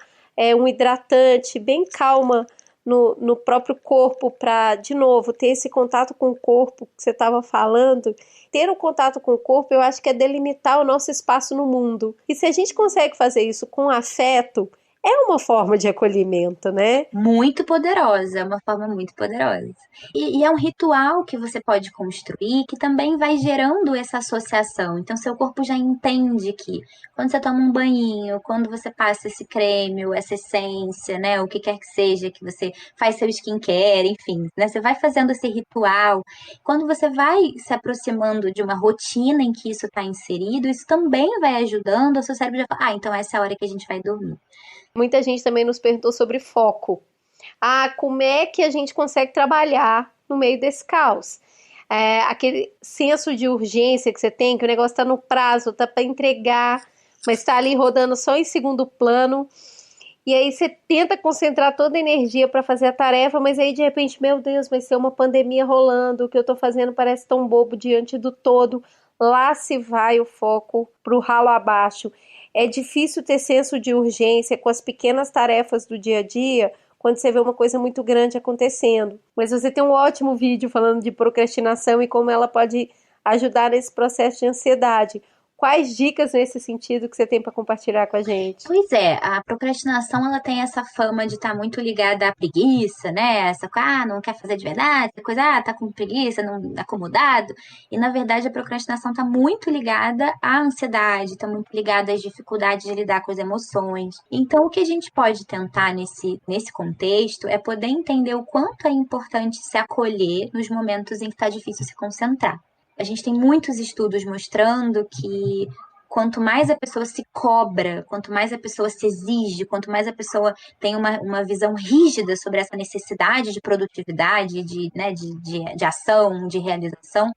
um hidratante bem calma no próprio corpo para, de novo, ter esse contato com o corpo que você estava falando. Ter o contato com o corpo, eu acho que é delimitar o nosso espaço no mundo. E se a gente consegue fazer isso com afeto, é uma forma de acolhimento, né? Muito poderosa, é uma forma muito poderosa. E é um ritual que você pode construir que também vai gerando essa associação. Então, seu corpo já entende que quando você toma um banho, quando você passa esse creme, ou essa essência, né, o que quer que seja, que você faz seu skincare, enfim, né, você vai fazendo esse ritual. Quando você vai se aproximando de uma rotina em que isso está inserido, isso também vai ajudando o seu cérebro a falar, então essa é a hora que a gente vai dormir. Muita gente também nos perguntou sobre foco. Como é que a gente consegue trabalhar no meio desse caos? Aquele senso de urgência que você tem, que o negócio está no prazo, está para entregar, mas está ali rodando só em segundo plano. E aí você tenta concentrar toda a energia para fazer a tarefa, mas aí de repente, meu Deus, vai ser uma pandemia rolando, o que eu estou fazendo parece tão bobo diante do todo. Lá se vai o foco para o ralo abaixo. É difícil ter senso de urgência com as pequenas tarefas do dia a dia, quando você vê uma coisa muito grande acontecendo. Mas você tem um ótimo vídeo falando de procrastinação e como ela pode ajudar nesse processo de ansiedade. Quais dicas nesse sentido que você tem para compartilhar com a gente? Pois é, a procrastinação ela tem essa fama de estar muito ligada à preguiça, né? Essa coisa, não quer fazer de verdade, essa coisa, tá com preguiça, não acomodado. E na verdade a procrastinação está muito ligada à ansiedade, está muito ligada às dificuldades de lidar com as emoções. Então o que a gente pode tentar nesse contexto é poder entender o quanto é importante se acolher nos momentos em que está difícil se concentrar. A gente tem muitos estudos mostrando que quanto mais a pessoa se cobra, quanto mais a pessoa se exige, quanto mais a pessoa tem uma visão rígida sobre essa necessidade de produtividade, de ação, de realização,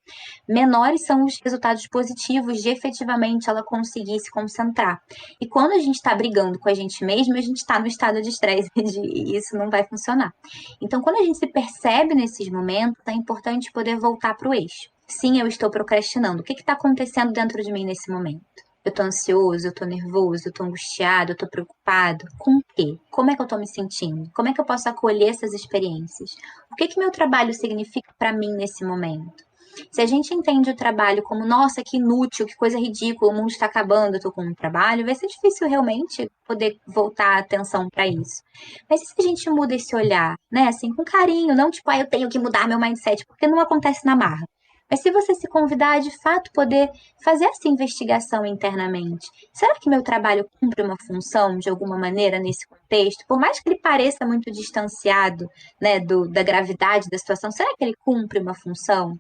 menores são os resultados positivos de efetivamente ela conseguir se concentrar. E quando a gente está brigando com a gente mesmo, a gente está no estado de estresse e isso não vai funcionar. Então, quando a gente se percebe nesses momentos, é importante poder voltar para o eixo. Sim, eu estou procrastinando. O que está acontecendo dentro de mim nesse momento? Eu estou ansioso, eu estou nervoso, eu estou angustiado, eu estou preocupado. Com o quê? Como é que eu estou me sentindo? Como é que eu posso acolher essas experiências? O que meu trabalho significa para mim nesse momento? Se a gente entende o trabalho como, nossa, que inútil, que coisa ridícula, o mundo está acabando, eu estou com um trabalho, vai ser difícil realmente poder voltar a atenção para isso. Mas e se a gente muda esse olhar, né? Assim, com carinho, não tipo, eu tenho que mudar meu mindset, porque não acontece na marra. Mas se você se convidar a, de fato, poder fazer essa investigação internamente, será que meu trabalho cumpre uma função, de alguma maneira, nesse contexto? Por mais que ele pareça muito distanciado, né, da gravidade da situação, será que ele cumpre uma função?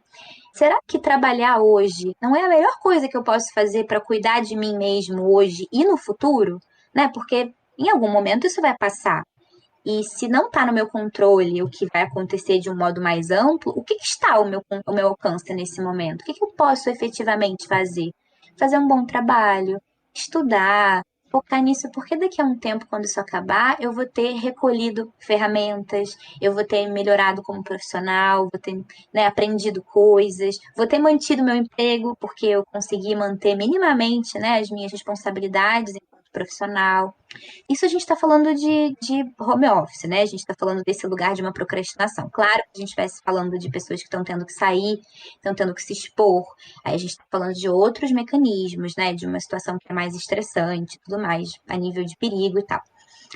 Será que trabalhar hoje não é a melhor coisa que eu posso fazer para cuidar de mim mesmo hoje e no futuro? Né? Porque em algum momento isso vai passar. E se não está no meu controle o que vai acontecer de um modo mais amplo, o que está ao meu alcance nesse momento? O que eu posso efetivamente fazer? Fazer um bom trabalho, estudar, focar nisso, porque daqui a um tempo, quando isso acabar, eu vou ter recolhido ferramentas, eu vou ter melhorado como profissional, vou ter, né, aprendido coisas, vou ter mantido meu emprego, porque eu consegui manter minimamente, né, as minhas responsabilidades enquanto profissional. Isso a gente está falando de home office, né? A gente está falando desse lugar de uma procrastinação. Claro que a gente estivesse falando de pessoas que estão tendo que sair, estão tendo que se expor. Aí a gente está falando de outros mecanismos, né? De uma situação que é mais estressante e tudo mais, a nível de perigo e tal.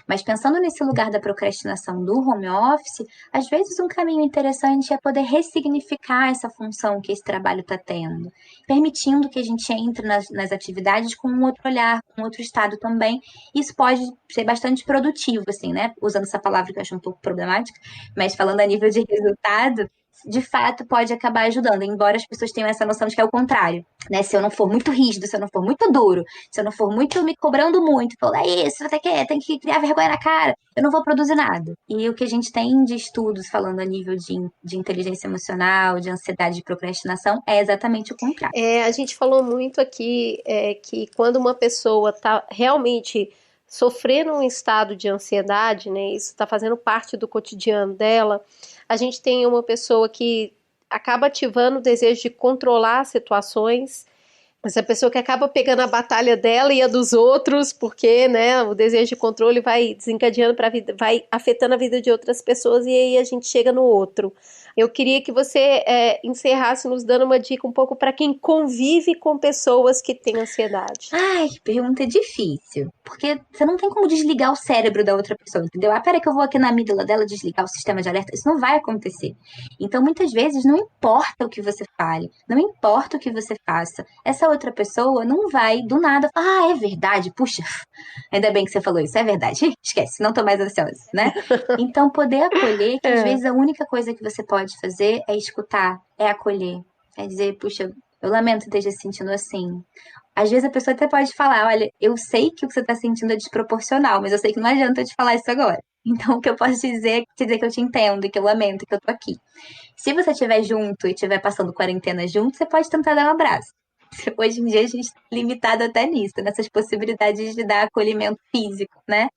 Mas pensando nesse lugar da procrastinação do home office, às vezes um caminho interessante é poder ressignificar essa função que esse trabalho está tendo, permitindo que a gente entre nas atividades com um outro olhar, com outro estado também. Isso pode ser bastante produtivo, assim, né? Usando essa palavra que eu acho um pouco problemática, mas falando a nível de resultado, de fato pode acabar ajudando, embora as pessoas tenham essa noção de que é o contrário, né? Se eu não for muito rígido, se eu não for muito duro, se eu não for muito me cobrando muito, falar isso, tem que criar vergonha na cara, eu não vou produzir nada. E o que a gente tem de estudos falando a nível de inteligência emocional, de ansiedade, de procrastinação, é exatamente o contrário. A gente falou muito aqui que quando uma pessoa está realmente sofrendo um estado de ansiedade, né, isso está fazendo parte do cotidiano dela, a gente tem uma pessoa que acaba ativando o desejo de controlar situações, Essa pessoa que acaba pegando a batalha dela e a dos outros, porque, né, o desejo de controle vai desencadeando para a vida, vai afetando a vida de outras pessoas e aí a gente chega no outro. Eu queria que você encerrasse nos dando uma dica um pouco para quem convive com pessoas que têm ansiedade. Ai, que pergunta difícil. Porque você não tem como desligar o cérebro da outra pessoa, entendeu? Ah, peraí que eu vou aqui na amígdala dela desligar o sistema de alerta. Isso não vai acontecer. Então, muitas vezes, não importa o que você fale, não importa o que você faça, essa outra pessoa não vai, do nada, falar, é verdade, puxa, ainda bem que você falou isso, é verdade. Esquece, não tô mais ansiosa, né? Então, poder acolher, que às vezes a única coisa que você pode fazer é escutar, é acolher. É dizer, puxa, eu lamento que esteja se sentindo assim. Às vezes a pessoa até pode falar, olha, eu sei que o que você está sentindo é desproporcional, mas eu sei que não adianta eu te falar isso agora. Então, o que eu posso dizer é te dizer que eu te entendo, e que eu lamento, e que eu tô aqui. Se você estiver junto e estiver passando quarentena junto, você pode tentar dar um abraço. Hoje em dia a gente está limitado até nisso, nessas possibilidades de dar acolhimento físico, né?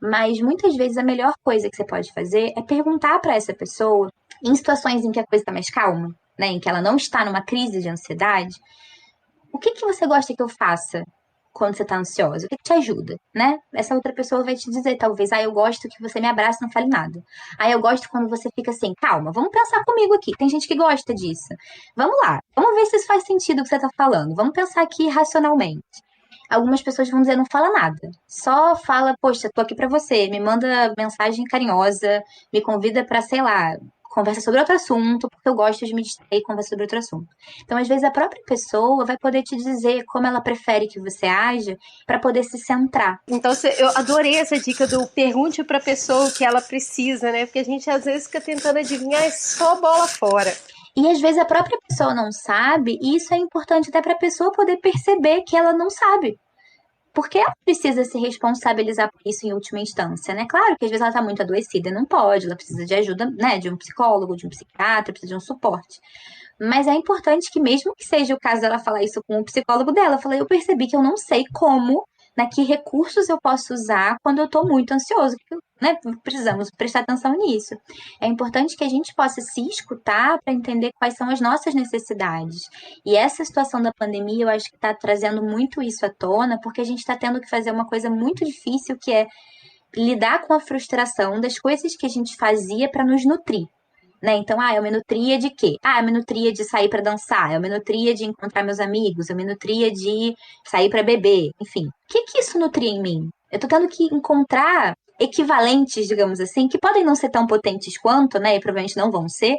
Mas muitas vezes a melhor coisa que você pode fazer é perguntar para essa pessoa, em situações em que a coisa está mais calma, né, em que ela não está numa crise de ansiedade, o que você gosta que eu faça quando você está ansiosa? O que te ajuda, né? Essa outra pessoa vai te dizer, talvez, eu gosto que você me abrace e não fale nada. Eu gosto quando você fica assim, calma, vamos pensar comigo aqui. Tem gente que gosta disso. Vamos lá, vamos ver se isso faz sentido o que você está falando. Vamos pensar aqui racionalmente. Algumas pessoas vão dizer, não fala nada. Só fala, poxa, tô aqui pra você. Me manda mensagem carinhosa, me convida pra, sei lá, conversa sobre outro assunto, porque eu gosto de me distrair e conversar sobre outro assunto. Então, às vezes, a própria pessoa vai poder te dizer como ela prefere que você haja pra poder se centrar. Então, eu adorei essa dica do pergunte pra pessoa o que ela precisa, né? Porque a gente, às vezes, fica tentando adivinhar e só bola fora. E às vezes a própria pessoa não sabe, e isso é importante até para a pessoa poder perceber que ela não sabe. Porque ela precisa se responsabilizar por isso em última instância, né? Claro que às vezes ela está muito adoecida e não pode, ela precisa de ajuda, né? De um psicólogo, de um psiquiatra, precisa de um suporte. Mas é importante que mesmo que seja o caso dela falar isso com o psicólogo dela, eu percebi que eu não sei como, né, que recursos eu posso usar quando eu estou muito ansioso, né? Precisamos prestar atenção nisso. É importante que a gente possa se escutar para entender quais são as nossas necessidades. E essa situação da pandemia, eu acho que está trazendo muito isso à tona, porque a gente está tendo que fazer uma coisa muito difícil, que é lidar com a frustração das coisas que a gente fazia para nos nutrir. Né? Então, eu me nutria de quê? Eu me nutria de sair para dançar, eu me nutria de encontrar meus amigos, eu me nutria de sair para beber, enfim. O que isso nutria em mim? Eu tô tendo que encontrar equivalentes, digamos assim, que podem não ser tão potentes quanto, né, e provavelmente não vão ser,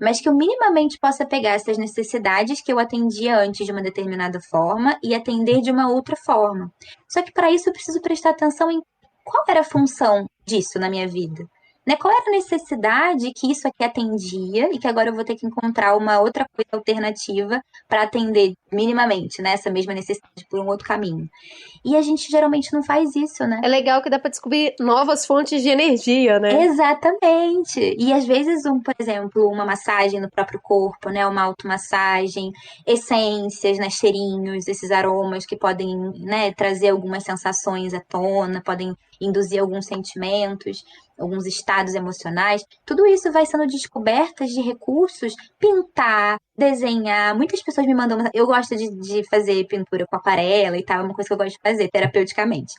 mas que eu minimamente possa pegar essas necessidades que eu atendia antes de uma determinada forma e atender de uma outra forma. Só que para isso eu preciso prestar atenção em qual era a função disso na minha vida. Né? Qual era a necessidade que isso aqui atendia e que agora eu vou ter que encontrar uma outra coisa alternativa para atender minimamente, né, essa mesma necessidade por um outro caminho. E a gente geralmente não faz isso, né? É legal que dá para descobrir novas fontes de energia, né? Exatamente. E às vezes, por exemplo, uma massagem no próprio corpo, né, uma automassagem, essências, né, cheirinhos, esses aromas que podem, né, trazer algumas sensações à tona, podem induzir alguns sentimentos, alguns estados emocionais, tudo isso vai sendo descobertas de recursos, pintar, desenhar. Muitas pessoas me mandam, eu gosto de fazer pintura com aquarela e tal, é uma coisa que eu gosto de fazer terapeuticamente.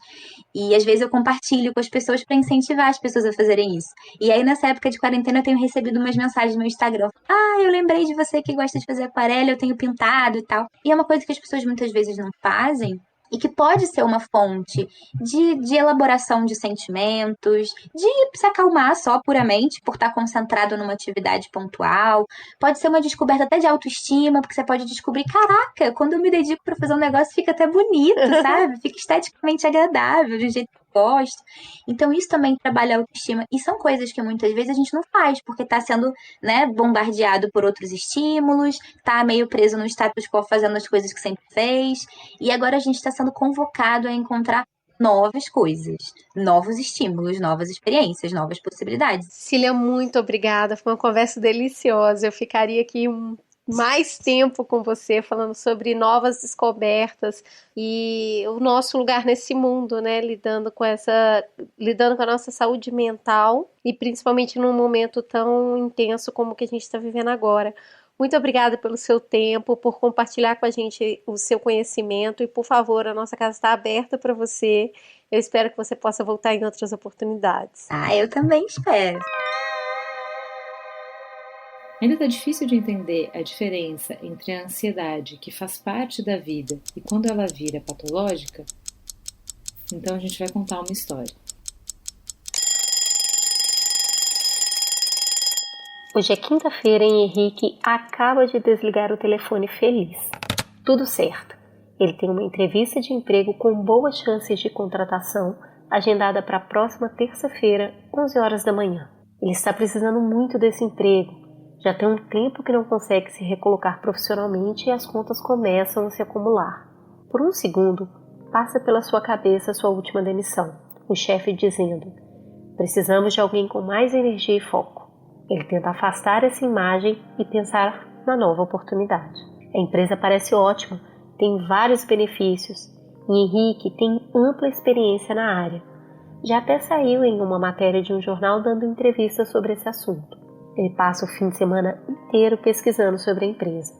E às vezes eu compartilho com as pessoas para incentivar as pessoas a fazerem isso. E aí nessa época de quarentena eu tenho recebido umas mensagens no meu Instagram. Eu lembrei de você que gosta de fazer aquarela, eu tenho pintado e tal. E é uma coisa que as pessoas muitas vezes não fazem, e que pode ser uma fonte de elaboração de sentimentos, de se acalmar só puramente por estar concentrado numa atividade pontual. Pode ser uma descoberta até de autoestima, porque você pode descobrir, caraca, quando eu me dedico para fazer um negócio fica até bonito, sabe? Fica esteticamente agradável, de um jeito que eu gosto. Então isso também trabalha a autoestima. E são coisas que muitas vezes a gente não faz, porque está sendo, né, bombardeado por outros estímulos, está meio preso no status quo fazendo as coisas que sempre fez. E agora a gente está sendo convocado a encontrar novas coisas, novos estímulos, novas experiências, novas possibilidades. Cília, muito obrigada. Foi uma conversa deliciosa. Eu ficaria aqui mais tempo com você falando sobre novas descobertas e o nosso lugar nesse mundo, né? Lidando com a nossa saúde mental e principalmente num momento tão intenso como o que a gente está vivendo agora. Muito obrigada pelo seu tempo, por compartilhar com a gente o seu conhecimento e, por favor, a nossa casa está aberta para você. Eu espero que você possa voltar em outras oportunidades. Eu também espero. Ainda está difícil de entender a diferença entre a ansiedade, que faz parte da vida, e quando ela vira patológica? Então a gente vai contar uma história. Hoje é quinta-feira e Henrique acaba de desligar o telefone feliz. Tudo certo. Ele tem uma entrevista de emprego com boas chances de contratação, agendada para a próxima terça-feira, 11 horas da manhã. Ele está precisando muito desse emprego. Já tem um tempo que não consegue se recolocar profissionalmente e as contas começam a se acumular. Por um segundo, passa pela sua cabeça sua última demissão, o chefe dizendo: precisamos de alguém com mais energia e foco. Ele tenta afastar essa imagem e pensar na nova oportunidade. A empresa parece ótima, tem vários benefícios e Henrique tem ampla experiência na área. Já até saiu em uma matéria de um jornal dando entrevista sobre esse assunto. Ele passa o fim de semana inteiro pesquisando sobre a empresa,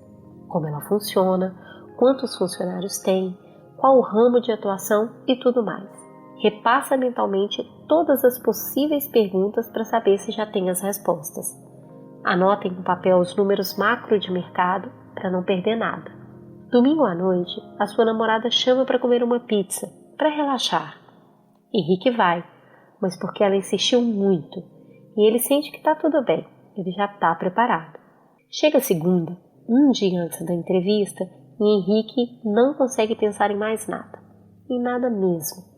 como ela funciona, quantos funcionários tem, qual o ramo de atuação e tudo mais. Repassa mentalmente todas as possíveis perguntas para saber se já tem as respostas. Anota em um papel os números macro de mercado para não perder nada. Domingo à noite, a sua namorada chama para comer uma pizza, para relaxar. Henrique vai, mas porque ela insistiu muito, e ele sente que está tudo bem, ele já está preparado. Chega segunda, um dia antes da entrevista, e Henrique não consegue pensar em mais nada, em nada mesmo.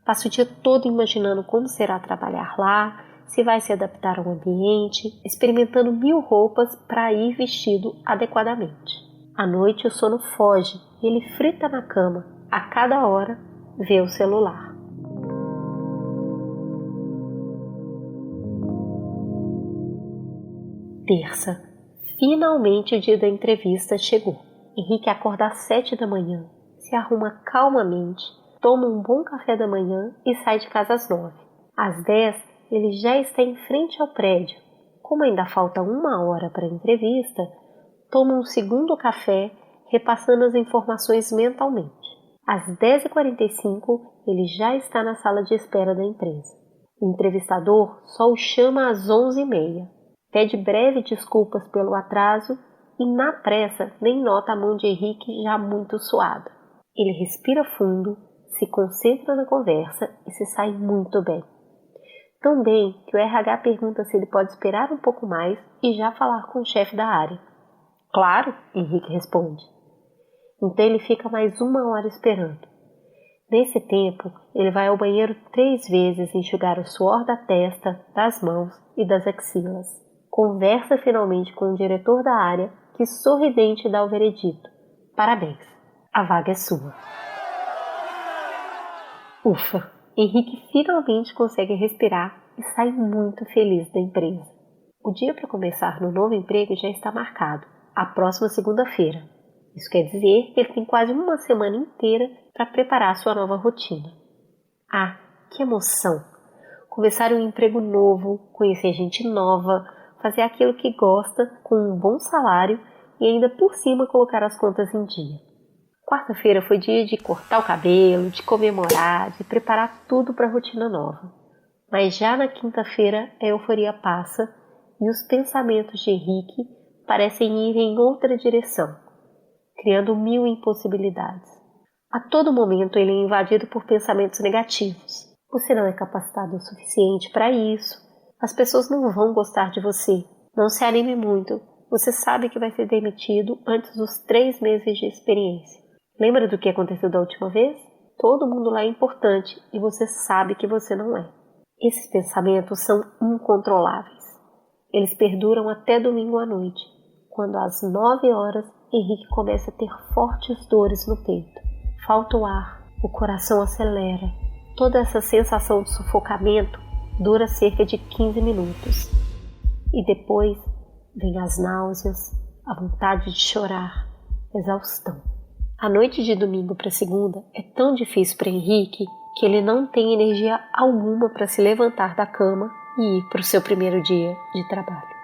Passa o dia todo imaginando como será trabalhar lá, se vai se adaptar ao ambiente, experimentando 1000 roupas para ir vestido adequadamente. À noite o sono foge e ele frita na cama, a cada hora vê o celular. Terça, finalmente o dia da entrevista chegou. Henrique acorda às 7 da manhã, se arruma calmamente, toma um bom café da manhã e sai de casa às 9. Às 10, ele já está em frente ao prédio. Como ainda falta 1 hora para a entrevista, toma um segundo café, repassando as informações mentalmente. Às 10h45, ele já está na sala de espera da empresa. O entrevistador só o chama às 11h30. Pede breve desculpas pelo atraso e, na pressa, nem nota a mão de Henrique já muito suada. Ele respira fundo, se concentra na conversa e se sai muito bem. Tão bem que o RH pergunta se ele pode esperar um pouco mais e já falar com o chefe da área. Claro, Henrique responde. Então ele fica mais 1 hora esperando. Nesse tempo, ele vai ao banheiro 3 vezes enxugar o suor da testa, das mãos e das axilas. Conversa finalmente com o diretor da área, que sorridente dá o veredito. Parabéns, a vaga é sua. Ufa, Henrique finalmente consegue respirar e sai muito feliz da empresa. O dia para começar no novo emprego já está marcado, a próxima segunda-feira. Isso quer dizer que ele tem quase 1 semana inteira para preparar sua nova rotina. Ah, que emoção! Começar um emprego novo, conhecer gente nova, fazer aquilo que gosta com um bom salário e ainda por cima colocar as contas em dia. Quarta-feira foi dia de cortar o cabelo, de comemorar, de preparar tudo para a rotina nova. Mas já na quinta-feira a euforia passa e os pensamentos de Henrique parecem ir em outra direção, criando 1000 impossibilidades. A todo momento ele é invadido por pensamentos negativos. Você não é capacitado o suficiente para isso. As pessoas não vão gostar de você. Não se anime muito. Você sabe que vai ser demitido antes dos 3 meses de experiência. Lembra do que aconteceu da última vez? Todo mundo lá é importante e você sabe que você não é. Esses pensamentos são incontroláveis. Eles perduram até domingo à noite, quando às 9 horas Henrique começa a ter fortes dores no peito. Falta o ar, o coração acelera. Toda essa sensação de sufocamento dura cerca de 15 minutos. E depois vem as náuseas, a vontade de chorar, exaustão. A noite de domingo para segunda é tão difícil para Henrique que ele não tem energia alguma para se levantar da cama e ir para o seu primeiro dia de trabalho.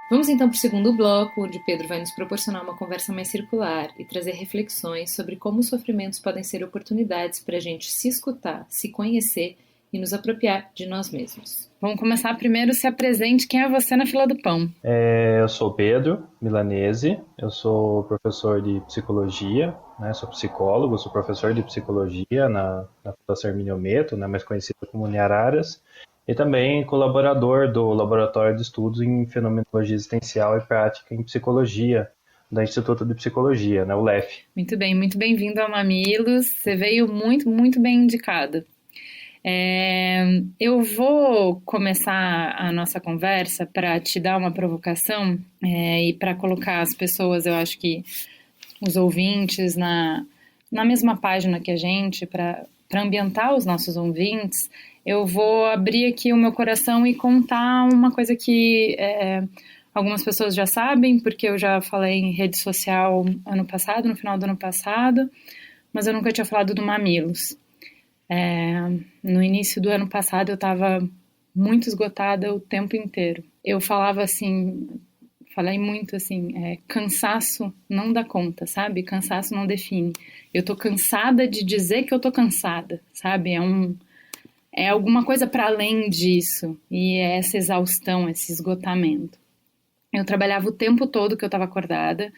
Vamos então para o segundo bloco, onde Pedro vai nos proporcionar uma conversa mais circular e trazer reflexões sobre como os sofrimentos podem ser oportunidades para a gente se escutar, se conhecer e nos apropriar de nós mesmos. Vamos começar primeiro, se apresente, quem é você na fila do pão? Eu sou Pedro Milanese, eu sou professor de psicologia, né, sou psicólogo, sou professor de psicologia na Fundação Hermínio Metto, né, mais conhecida como Uniararas, e também colaborador do Laboratório de Estudos em Fenomenologia Existencial e Prática em Psicologia, do Instituto de Psicologia, né, o LEF. Muito bem, muito bem-vindo ao Mamilos, você veio muito, muito bem indicado. Eu vou começar a nossa conversa para te dar uma provocação e para colocar as pessoas, eu acho que os ouvintes na mesma página que a gente, para ambientar os nossos ouvintes, eu vou abrir aqui o meu coração e contar uma coisa que algumas pessoas já sabem, porque eu já falei em rede social ano passado, no final do ano passado, mas eu nunca tinha falado do Mamilos. No início do ano passado eu estava muito esgotada o tempo inteiro. Eu falava assim, falei muito assim, cansaço não dá conta, sabe? Cansaço não define. Eu tô cansada de dizer que eu tô cansada, sabe? É alguma coisa para além disso, e é essa exaustão, esse esgotamento. Eu trabalhava o tempo todo que eu estava acordada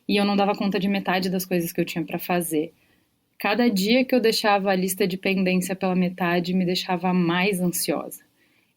e eu não dava conta de metade das coisas que eu tinha para fazer. Cada dia que eu deixava a lista de pendência pela metade me deixava mais ansiosa.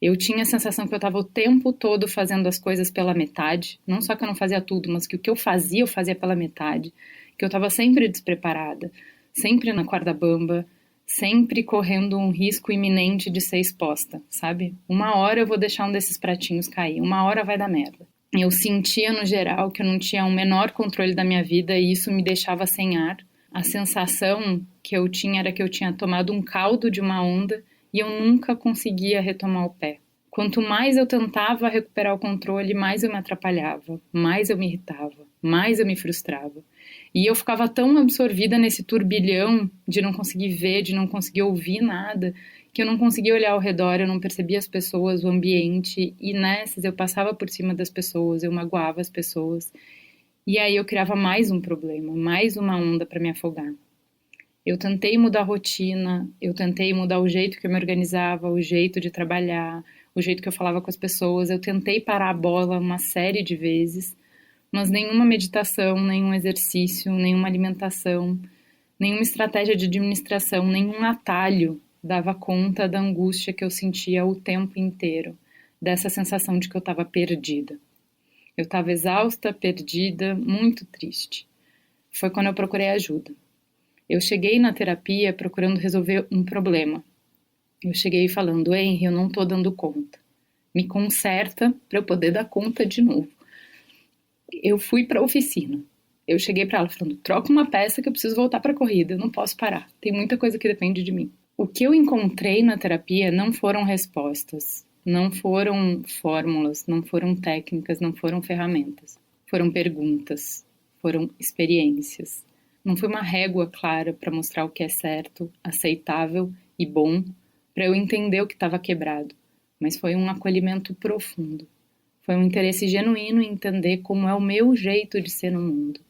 Eu tinha a sensação que eu estava o tempo todo fazendo as coisas pela metade. Não só que eu não fazia tudo, mas que o que eu fazia pela metade. Que eu estava sempre despreparada, sempre na corda bamba, sempre correndo um risco iminente de ser exposta, sabe? Uma hora eu vou deixar um desses pratinhos cair, uma hora vai dar merda. Eu sentia, no geral, que eu não tinha o menor controle da minha vida e isso me deixava sem ar. A sensação que eu tinha era que eu tinha tomado um caldo de uma onda e eu nunca conseguia retomar o pé. Quanto mais eu tentava recuperar o controle, mais eu me atrapalhava, mais eu me irritava, mais eu me frustrava. E eu ficava tão absorvida nesse turbilhão de não conseguir ver, de não conseguir ouvir nada, que eu não conseguia olhar ao redor, eu não percebia as pessoas, o ambiente, e nessas eu passava por cima das pessoas, eu magoava as pessoas. E aí eu criava mais um problema, mais uma onda para me afogar. Eu tentei mudar a rotina, eu tentei mudar o jeito que eu me organizava, o jeito de trabalhar, o jeito que eu falava com as pessoas. Eu tentei parar a bola uma série de vezes, mas nenhuma meditação, nenhum exercício, nenhuma alimentação, nenhuma estratégia de administração, nenhum atalho dava conta da angústia que eu sentia o tempo inteiro, dessa sensação de que eu estava perdida. Eu estava exausta, perdida, muito triste. Foi quando eu procurei ajuda. Eu cheguei na terapia procurando resolver um problema. Eu cheguei falando, Henry, eu não estou dando conta. Me conserta para eu poder dar conta de novo. Eu fui para a oficina. Eu cheguei para ela falando, troca uma peça que eu preciso voltar para a corrida, eu não posso parar. Tem muita coisa que depende de mim. O que eu encontrei na terapia não foram respostas. Não foram fórmulas, não foram técnicas, não foram ferramentas. Foram perguntas, foram experiências. Não foi uma régua clara para mostrar o que é certo, aceitável e bom, para eu entender o que estava quebrado. Mas foi um acolhimento profundo. Foi um interesse genuíno em entender como é o meu jeito de ser no mundo.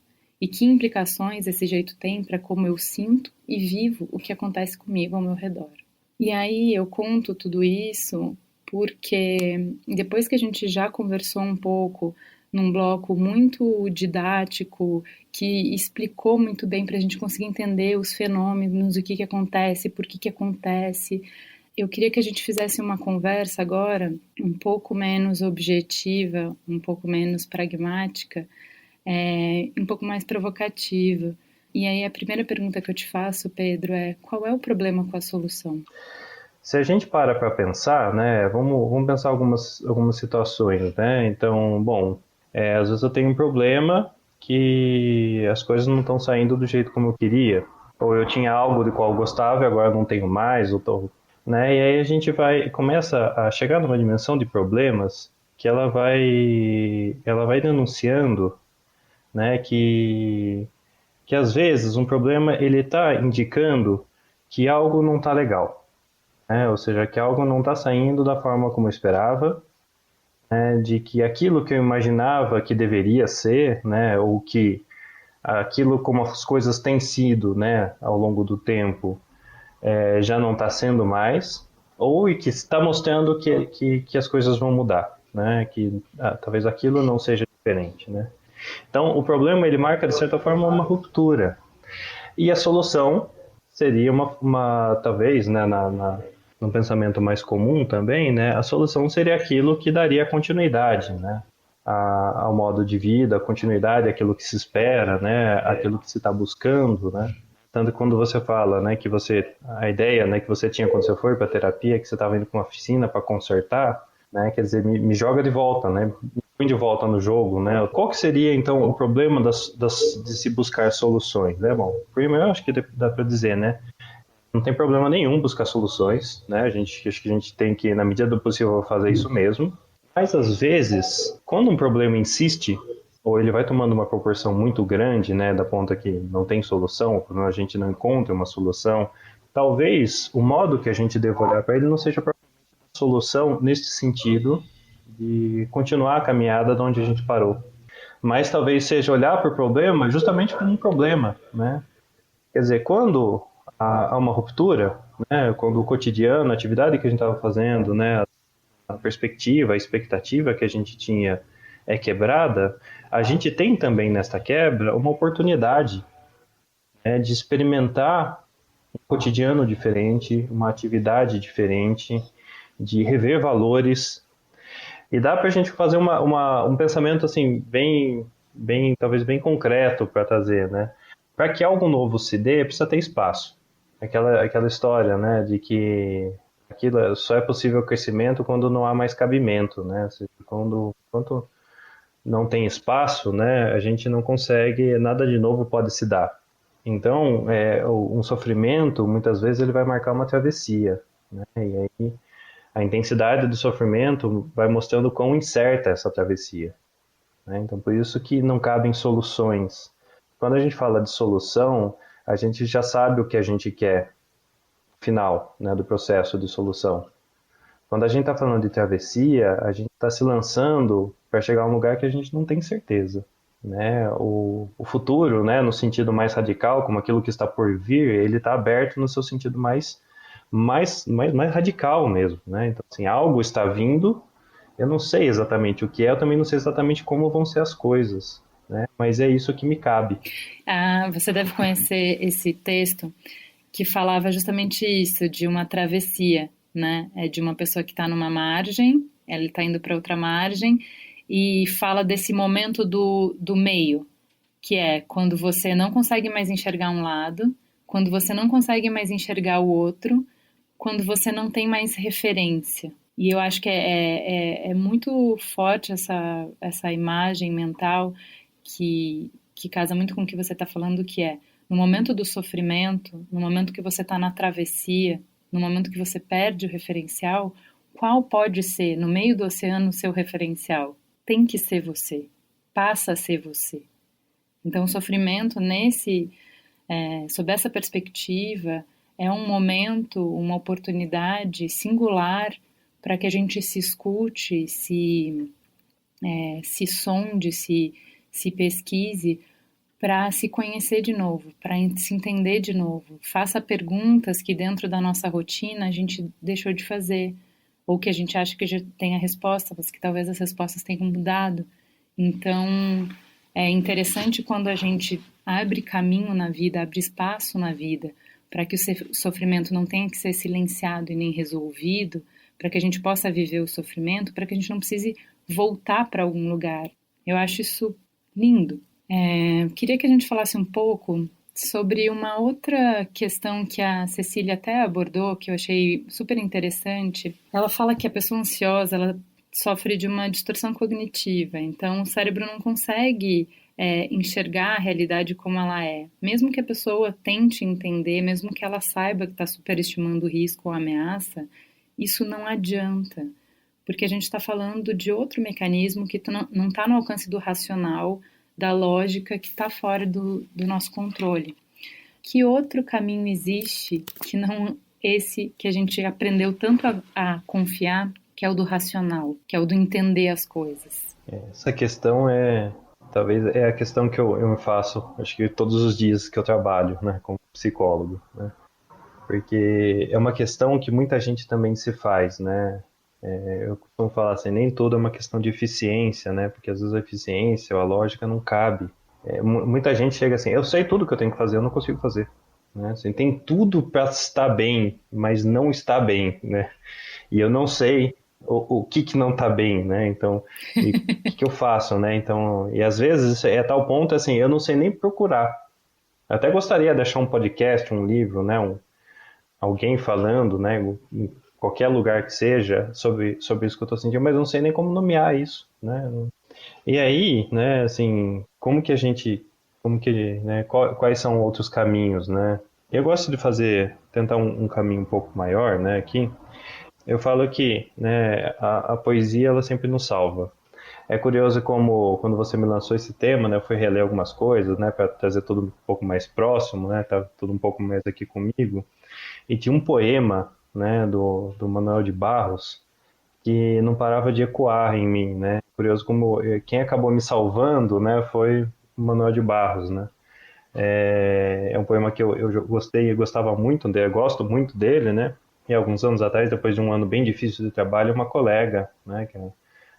E que implicações esse jeito tem para como eu sinto e vivo o que acontece comigo ao meu redor. E aí eu conto tudo isso porque depois que a gente já conversou um pouco num bloco muito didático, que explicou muito bem para a gente conseguir entender os fenômenos, o que acontece, por que acontece, eu queria que a gente fizesse uma conversa agora um pouco menos objetiva, um pouco menos pragmática, um pouco mais provocativa. E aí a primeira pergunta que eu te faço, Pedro, é qual é o problema com a solução? Se a gente para pensar, né, vamos pensar algumas situações, né? Então, bom, às vezes eu tenho um problema que as coisas não estão saindo do jeito como eu queria, ou eu tinha algo de qual eu gostava e agora não tenho mais, né? E aí a gente começa a chegar numa dimensão de problemas que ela vai denunciando, né, que às vezes um problema ele está indicando que algo não está legal. Ou seja, que algo não está saindo da forma como eu esperava, né, de que aquilo que eu imaginava que deveria ser, né, ou que aquilo como as coisas têm sido, né, ao longo do tempo, já não está sendo mais, ou e que está mostrando que as coisas vão mudar, né, que talvez aquilo não seja diferente, né. Então, o problema, ele marca, de certa forma, uma ruptura. E a solução seria talvez, né, no pensamento mais comum também, né, a solução seria aquilo que daria continuidade, né, ao modo de vida, a continuidade àquilo que se espera, né, aquilo que se está buscando, né. Tanto que quando você fala, né, a ideia, né, que você tinha quando você foi para a terapia, que você estava indo para uma oficina para consertar, né, quer dizer, me joga de volta, né, me põe de volta no jogo, né. Qual que seria, então, o problema de se buscar soluções, né? Bom, primeiro, eu acho que dá para dizer, né, não tem problema nenhum buscar soluções, né, acho que a gente tem que, na medida do possível, fazer isso mesmo, mas, às vezes, quando um problema insiste, ou ele vai tomando uma proporção muito grande, né, da ponta que não tem solução, quando a gente não encontra uma solução, talvez o modo que a gente deva olhar para ele não seja a solução nesse sentido de continuar a caminhada de onde a gente parou, mas talvez seja olhar para o problema justamente como um problema, né? Quer dizer, quando há uma ruptura, né, quando o cotidiano, a atividade que a gente estava fazendo, né, a perspectiva, a expectativa que a gente tinha é quebrada, a gente tem também nesta quebra uma oportunidade, né, de experimentar um cotidiano diferente, uma atividade diferente, de rever valores. E dá para a gente fazer um pensamento assim talvez bem concreto para trazer, né? Para que algo novo se dê, precisa ter espaço. Aquela história, né, de que aquilo só é possível crescimento quando não há mais cabimento, né? Ou seja, quando não tem espaço, né, a gente não consegue, nada de novo pode se dar. Então, um sofrimento, muitas vezes, ele vai marcar uma travessia, né? E aí a intensidade do sofrimento vai mostrando quão incerta é essa travessia, né? Então, por isso que não cabem soluções. Quando a gente fala de solução, a gente já sabe o que a gente quer no final, né, do processo de solução. Quando a gente está falando de travessia, a gente está se lançando para chegar a um lugar que a gente não tem certeza, né? O futuro, né, no sentido mais radical, como aquilo que está por vir, ele está aberto no seu sentido mais radical mesmo, né? Então, assim, algo está vindo, eu não sei exatamente o que é, eu também não sei exatamente como vão ser as coisas, né? Mas é isso que me cabe. Você deve conhecer esse texto que falava justamente isso, de uma travessia, né? É de uma pessoa que está numa margem, ela está indo para outra margem, e fala desse momento do meio, que é quando você não consegue mais enxergar um lado, quando você não consegue mais enxergar o outro, quando você não tem mais referência. E eu acho que é muito forte essa imagem mental que casa muito com o que você está falando, que é no momento do sofrimento, no momento que você está na travessia, no momento que você perde o referencial, qual pode ser, no meio do oceano, o seu referencial? Tem que ser você, passa a ser você. Então, o sofrimento sob essa perspectiva, é um momento, uma oportunidade singular para que a gente se escute, se sonde, se pesquise, para se conhecer de novo, para se entender de novo. Faça perguntas que dentro da nossa rotina a gente deixou de fazer, ou que a gente acha que já tem a resposta, mas que talvez as respostas tenham mudado. Então, é interessante quando a gente abre caminho na vida, abre espaço na vida, para que o sofrimento não tenha que ser silenciado e nem resolvido, para que a gente possa viver o sofrimento, para que a gente não precise voltar para algum lugar. Eu acho isso lindo. Queria que a gente falasse um pouco sobre uma outra questão que a Cecília até abordou, que eu achei super interessante. Ela fala que a pessoa ansiosa, ela sofre de uma distorção cognitiva, então o cérebro não consegue enxergar a realidade como ela é. Mesmo que a pessoa tente entender, mesmo que ela saiba que está superestimando o risco ou a ameaça, isso não adianta, porque a gente está falando de outro mecanismo que não está no alcance do racional, da lógica, que está fora do nosso controle. Que outro caminho existe que não esse que a gente aprendeu tanto a confiar, que é o do racional, que é o do entender as coisas? Essa questão talvez é a questão que eu me faço, acho que todos os dias que eu trabalho, né, como psicólogo, né? Porque é uma questão que muita gente também se faz, né? Eu costumo falar assim, nem tudo é uma questão de eficiência, né? Porque às vezes a eficiência ou a lógica não cabe. Muita gente chega assim, eu sei tudo que eu tenho que fazer, eu não consigo fazer. Né? Assim, tem tudo para estar bem, mas não está bem, né? E eu não sei o que não está bem, né? Então, o que eu faço, né? Então, e às vezes é tal ponto assim, eu não sei nem procurar. Até gostaria de deixar um podcast, um livro, né? Alguém falando, né? Em qualquer lugar que seja sobre isso que eu estou sentindo, mas eu não sei nem como nomear isso, né? E aí, né? Assim, né? Quais são outros caminhos, né? Eu gosto de tentar um caminho um pouco maior, né? Aqui. Eu falo que, né, a poesia ela sempre nos salva. É curioso como quando você me lançou esse tema, né, eu fui reler algumas coisas, né, para trazer tudo um pouco mais próximo, né, tá tudo um pouco mais aqui comigo. E tinha um poema, né, do Manuel de Barros que não parava de ecoar em mim, né. Curioso como quem acabou me salvando, né, foi o Manuel de Barros, né. É um poema que eu gostei e gostava muito dele, gosto muito dele, né. E alguns anos atrás, depois de um ano bem difícil de trabalho, uma colega, né, que é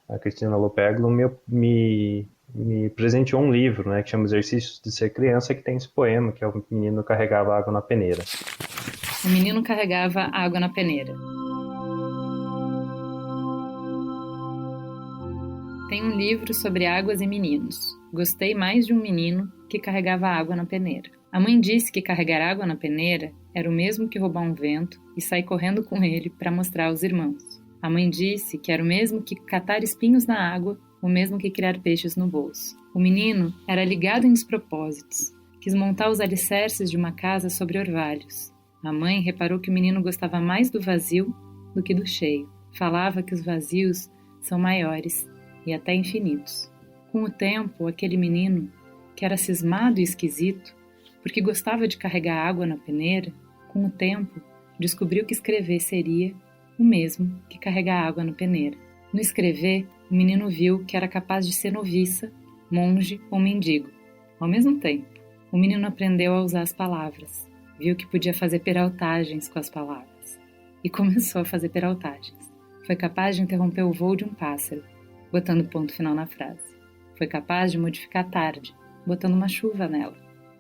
a Cristina Lopeglo, me presenteou um livro, né, que chama Exercícios de Ser Criança, que tem esse poema, que é o menino carregava água na peneira. O menino carregava água na peneira. Tem um livro sobre águas e meninos. Gostei mais de um menino que carregava água na peneira. A mãe disse que carregar água na peneira era o mesmo que roubar um vento e sair correndo com ele para mostrar aos irmãos. A mãe disse que era o mesmo que catar espinhos na água, o mesmo que criar peixes no bolso. O menino era ligado em despropósitos. Quis montar os alicerces de uma casa sobre orvalhos. A mãe reparou que o menino gostava mais do vazio do que do cheio. Falava que os vazios são maiores e até infinitos. Com o tempo, aquele menino, que era cismado e esquisito, porque gostava de carregar água na peneira, com o tempo, descobriu que escrever seria o mesmo que carregar água na peneira. No escrever, o menino viu que era capaz de ser noviça, monge ou mendigo. Ao mesmo tempo, o menino aprendeu a usar as palavras, viu que podia fazer peraltagens com as palavras e começou a fazer peraltagens. Foi capaz de interromper o voo de um pássaro, botando ponto final na frase. Foi capaz de modificar a tarde, botando uma chuva nela.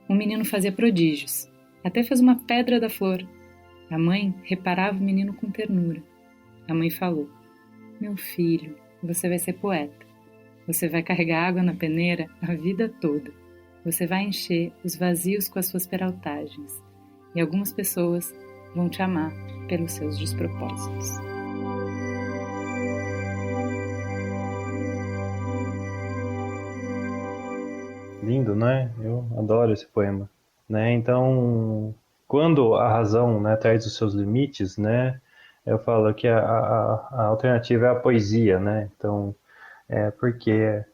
O menino fazia prodígios, até fez uma pedra da flor. A mãe reparava o menino com ternura. A mãe falou: meu filho, você vai ser poeta. Você vai carregar água na peneira a vida toda. Você vai encher os vazios com as suas peraltagens. E algumas pessoas vão te amar pelos seus despropósitos. Lindo, né? Eu adoro esse poema, né? Então, quando a razão, né, traz os seus limites, né? Eu falo que a alternativa é a poesia, né? Então, porque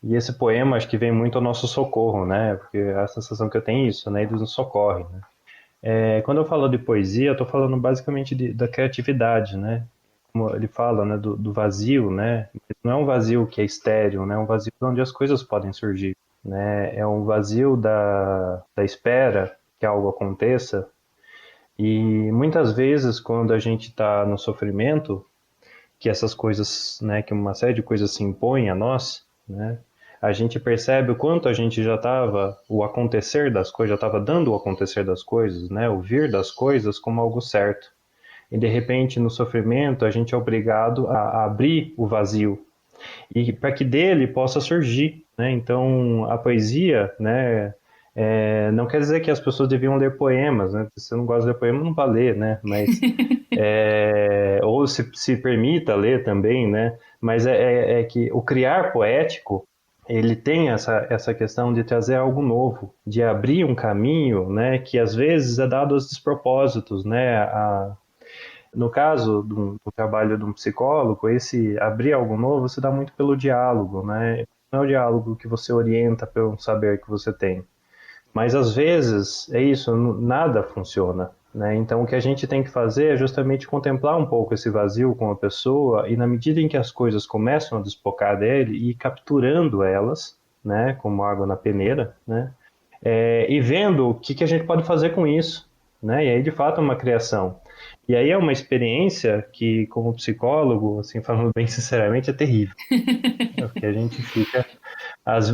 e esse poema acho que vem muito ao nosso socorro, né? Porque a sensação que eu tenho é isso, né? Ele nos socorre, né? Quando eu falo de poesia, eu estou falando basicamente da criatividade, né? Como ele fala, né? Do vazio, né? Não é um vazio que é estéril, né? É um vazio onde as coisas podem surgir, né? É um vazio da espera que algo aconteça. E muitas vezes, quando a gente está no sofrimento, que essas coisas, né, que uma série de coisas se impõem a nós, né, a gente percebe o quanto a gente já estava, o acontecer das coisas, já estava dando o acontecer das coisas, né, o vir das coisas como algo certo. E de repente, no sofrimento, a gente é obrigado a abrir o vazio, e para que dele possa surgir, né? Então, a poesia, né, não quer dizer que as pessoas deviam ler poemas, né? Se você não gosta de ler poema, não vai ler, né? Mas ou se permita ler também, né? Mas é que o criar poético ele tem essa questão de trazer algo novo, de abrir um caminho, né? Que às vezes é dado aos despropósitos, né? No caso do trabalho de um psicólogo, esse abrir algo novo se dá muito pelo diálogo, né? Não é o diálogo que você orienta pelo saber que você tem, Mas às vezes é isso, nada funciona, né? Então o que a gente tem que fazer é justamente contemplar um pouco esse vazio com a pessoa e na medida em que as coisas começam a despocar dele, ir capturando elas, né? Como água na peneira, né? E vendo o que a gente pode fazer com isso, né? E aí de fato é uma criação. E aí é uma experiência que, como psicólogo, assim, falando bem sinceramente, é terrível. Porque a gente fica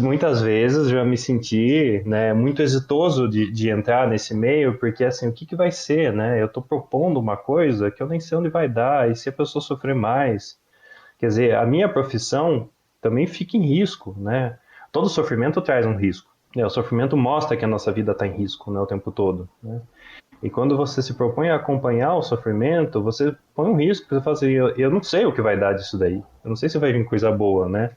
muitas vezes já me senti, né, muito exitoso de entrar nesse meio, porque assim, o que vai ser, né? Eu estou propondo uma coisa que eu nem sei onde vai dar, e se a pessoa sofrer mais? Quer dizer, a minha profissão também fica em risco, né? Todo sofrimento traz um risco. Né? O sofrimento mostra que a nossa vida está em risco, né, o tempo todo, né? E quando você se propõe a acompanhar o sofrimento, você põe um risco, você fala assim, eu não sei o que vai dar disso daí, eu não sei se vai vir coisa boa, né?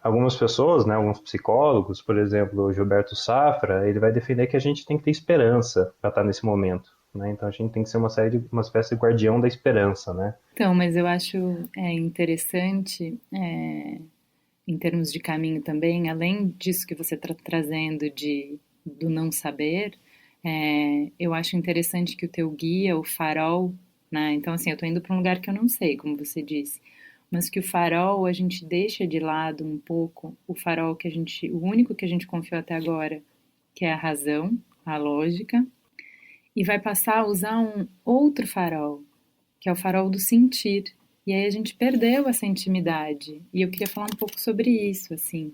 Algumas pessoas, né, alguns psicólogos, por exemplo, o Gilberto Safra, ele vai defender que a gente tem que ter esperança para estar nesse momento, né? Então a gente tem que ser uma espécie de guardião da esperança, né? Então, mas eu acho interessante, em termos de caminho também, além disso que você está trazendo do não saber, eu acho interessante que o teu guia, o farol, né? Então, assim, eu estou indo para um lugar que eu não sei, como você disse, mas que o farol a gente deixa de lado um pouco, o farol o único que a gente confiou até agora, que é a razão, a lógica, e vai passar a usar um outro farol, que é o farol do sentir. E aí a gente perdeu essa intimidade. E eu queria falar um pouco sobre isso, assim.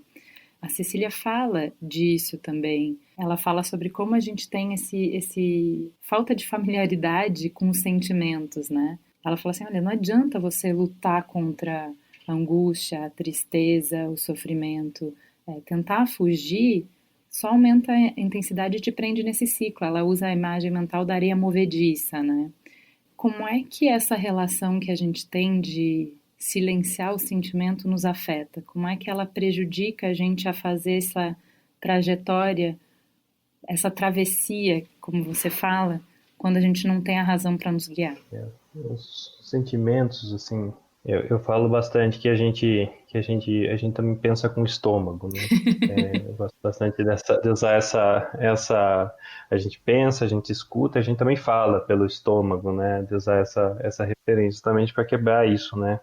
A Cecília fala disso também. Ela fala sobre como a gente tem esse falta de familiaridade com os sentimentos, né? Ela fala assim, olha, não adianta você lutar contra a angústia, a tristeza, o sofrimento. Tentar fugir só aumenta a intensidade e te prende nesse ciclo. Ela usa a imagem mental da areia movediça, né? Como é que essa relação que a gente tem de silenciar o sentimento nos afeta? Como é que ela prejudica a gente a fazer essa trajetória, essa travessia, como você fala, quando a gente não tem a razão para nos guiar? Os sentimentos, assim, eu falo bastante que a gente também pensa com o estômago, né? Eu gosto bastante de usar a gente pensa, a gente escuta, a gente também fala pelo estômago, né? De usar essa referência justamente para quebrar isso, né?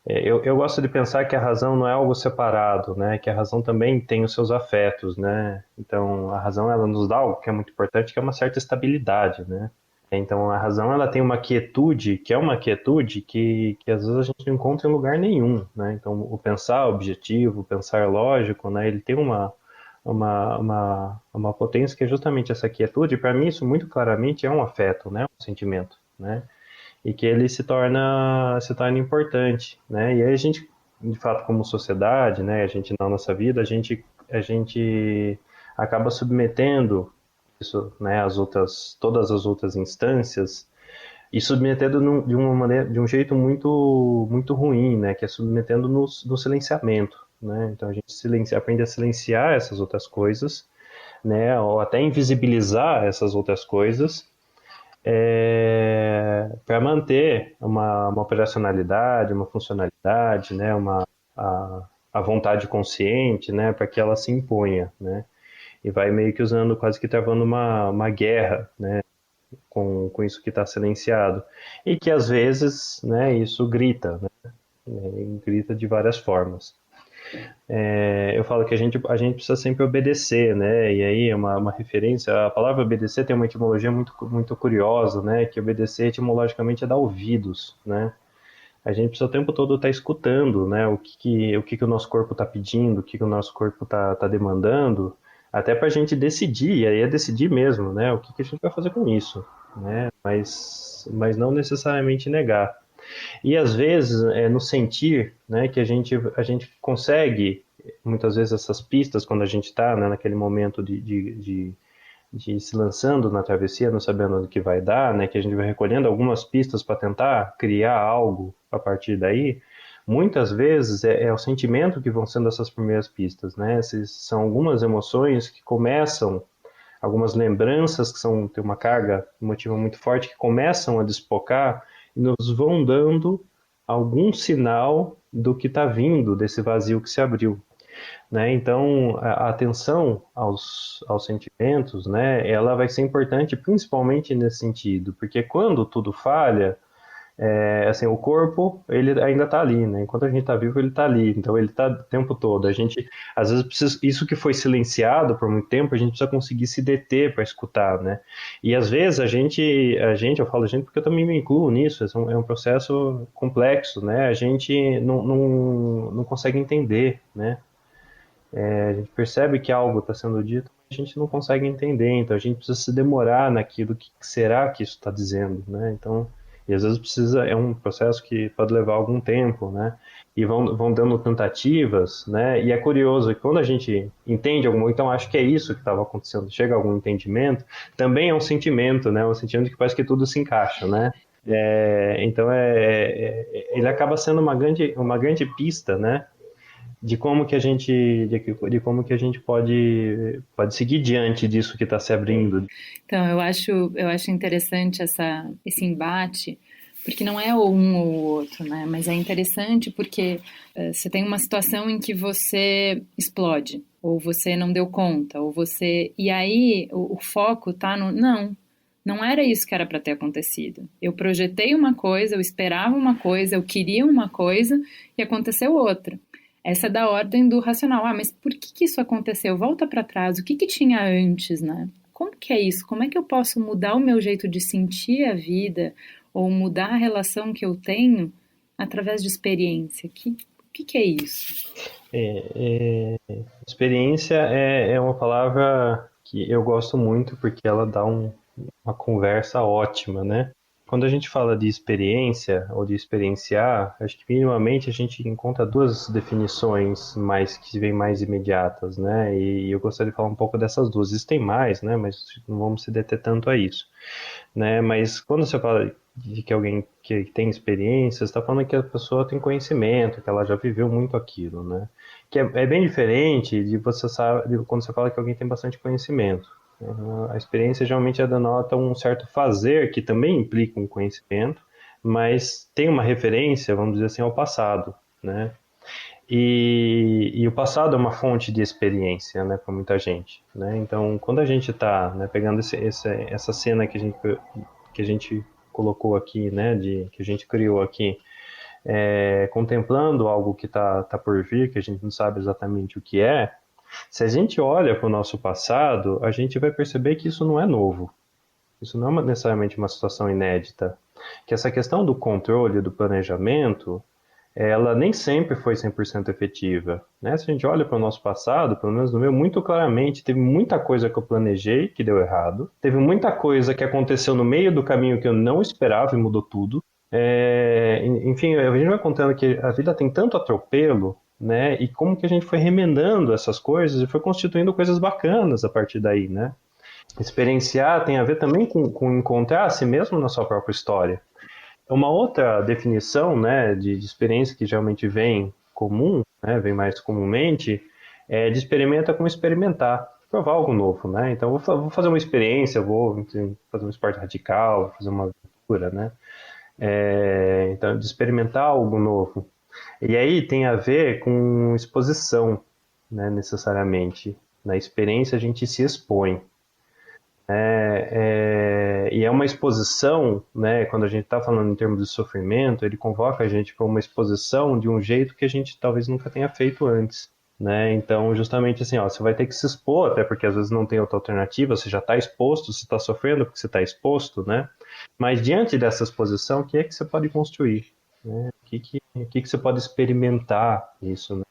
Eu gosto de pensar que a razão não é algo separado, né? Que a razão também tem os seus afetos, né? Então, a razão, ela nos dá algo que é muito importante, que é uma certa estabilidade, né? Então, a razão, ela tem uma quietude, que é uma quietude que às vezes a gente não encontra em lugar nenhum, né? Então, o pensar objetivo, o pensar lógico, né? Ele tem uma potência que é justamente essa quietude. Para mim, isso muito claramente é um afeto, né? Um sentimento, né? E que ele se torna importante, né? E aí a gente, de fato, como sociedade, né? A gente na nossa vida, a gente acaba submetendo isso, né? Todas as outras instâncias e submetendo de uma maneira, de um jeito muito ruim, né? Que é submetendo no silenciamento, né? Então a gente aprende a silenciar essas outras coisas, né? Ou até invisibilizar essas outras coisas. Para manter uma operacionalidade, uma funcionalidade, né, a vontade consciente, né, para que ela se imponha, né, e vai meio que usando, quase que travando uma guerra, né, com isso que está silenciado, e que às vezes, né, isso grita, né, grita de várias formas. Eu falo que a gente precisa sempre obedecer, né? E aí é uma referência. A palavra obedecer tem uma etimologia muito curiosa, né? Que obedecer etimologicamente é dar ouvidos, né? A gente precisa o tempo todo estar escutando, né? O que o nosso corpo está pedindo, o que o nosso corpo está demandando, até para a gente decidir. E aí é decidir mesmo, né? O que a gente vai fazer com isso, né? Mas não necessariamente negar. E às vezes no sentir, né, que a gente consegue muitas vezes essas pistas quando a gente está, né, naquele momento de se lançando na travessia, não sabendo o que vai dar, né, que a gente vai recolhendo algumas pistas para tentar criar algo a partir daí. Muitas vezes é o sentimento que vão sendo essas primeiras pistas, né? São algumas emoções que começam, algumas lembranças que têm uma carga emotiva muito forte, que começam a despocar e nos vão dando algum sinal do que está vindo desse vazio que se abriu. né? Então, a atenção aos sentimentos, né, ela vai ser importante principalmente nesse sentido, porque quando tudo falha, assim, o corpo, ele ainda está ali, né? Enquanto a gente está vivo, ele está ali. Então, ele está o tempo todo. A gente, às vezes, precisa, isso que foi silenciado por muito tempo, a gente precisa conseguir se deter para escutar, né? E, às vezes, eu falo a gente porque eu também me incluo nisso, é um processo complexo, né? A gente não consegue entender, né? A gente percebe que algo está sendo dito, mas a gente não consegue entender, então a gente precisa se demorar naquilo que será que isso está dizendo, né? Então, e às vezes é um processo que pode levar algum tempo, né? E vão dando tentativas, né? E é curioso que quando a gente entende então acho que é isso que estava acontecendo, chega a algum entendimento, também é um sentimento, né? Um sentimento que parece que tudo se encaixa, né? Então ele acaba sendo uma grande pista, né? De como que a gente pode seguir diante disso que está se abrindo. Então, eu acho interessante esse embate, porque não é ou um ou o outro, né? Mas é interessante porque você tem uma situação em que você explode, ou você não deu conta, ou você... E aí o foco tá no... Não era isso que era para ter acontecido. Eu projetei uma coisa, eu esperava uma coisa, eu queria uma coisa e aconteceu outra. Essa é da ordem do racional. Mas por que isso aconteceu? Volta para trás. O que tinha antes, né? Como que é isso? Como é que eu posso mudar o meu jeito de sentir a vida ou mudar a relação que eu tenho através de experiência? O que é isso? Experiência é uma palavra que eu gosto muito porque ela dá uma conversa ótima, né? Quando a gente fala de experiência ou de experienciar, acho que minimamente a gente encontra duas definições que vêm mais imediatas, né? E eu gostaria de falar um pouco dessas duas. Existem mais, né? Mas não vamos se deter tanto a isso, né? Mas quando você fala de que alguém que tem experiência, você está falando que a pessoa tem conhecimento, que ela já viveu muito aquilo, né? Que é bem diferente de quando você fala que alguém tem bastante conhecimento. A experiência geralmente denota um certo fazer, que também implica um conhecimento, mas tem uma referência, vamos dizer assim, ao passado, né? E o passado é uma fonte de experiência, né, para muita gente, né? Então, quando a gente está, né, pegando essa cena que a gente colocou aqui, né, que a gente criou aqui, contemplando algo que está por vir, que a gente não sabe exatamente o que é, se a gente olha para o nosso passado, a gente vai perceber que isso não é novo. Isso não é necessariamente uma situação inédita. Que essa questão do controle, do planejamento, ela nem sempre foi 100% efetiva, né? Se a gente olha para o nosso passado, pelo menos no meu, muito claramente, teve muita coisa que eu planejei que deu errado, teve muita coisa que aconteceu no meio do caminho que eu não esperava e mudou tudo. Enfim, a gente vai contando que a vida tem tanto atropelo, né? E como que a gente foi remendando essas coisas e foi constituindo coisas bacanas a partir daí, né? Experienciar tem a ver também com encontrar a si mesmo na sua própria história. Uma outra definição, né, de experiência que geralmente vem comum, né, vem mais comumente, de experimenta como experimentar, provar algo novo, né? Então vou fazer uma experiência, vou fazer um esporte radical, vou fazer uma aventura, né? Então de experimentar algo novo. E aí tem a ver com exposição, né, necessariamente. Na experiência a gente se expõe. E é uma exposição, né, quando a gente está falando em termos de sofrimento, ele convoca a gente para uma exposição de um jeito que a gente talvez nunca tenha feito antes. Né? Então, justamente assim, você vai ter que se expor, até porque às vezes não tem outra alternativa, você já está exposto, você está sofrendo porque você está exposto, né? Mas diante dessa exposição, o que é que você pode construir? Né? O que você pode experimentar isso, né?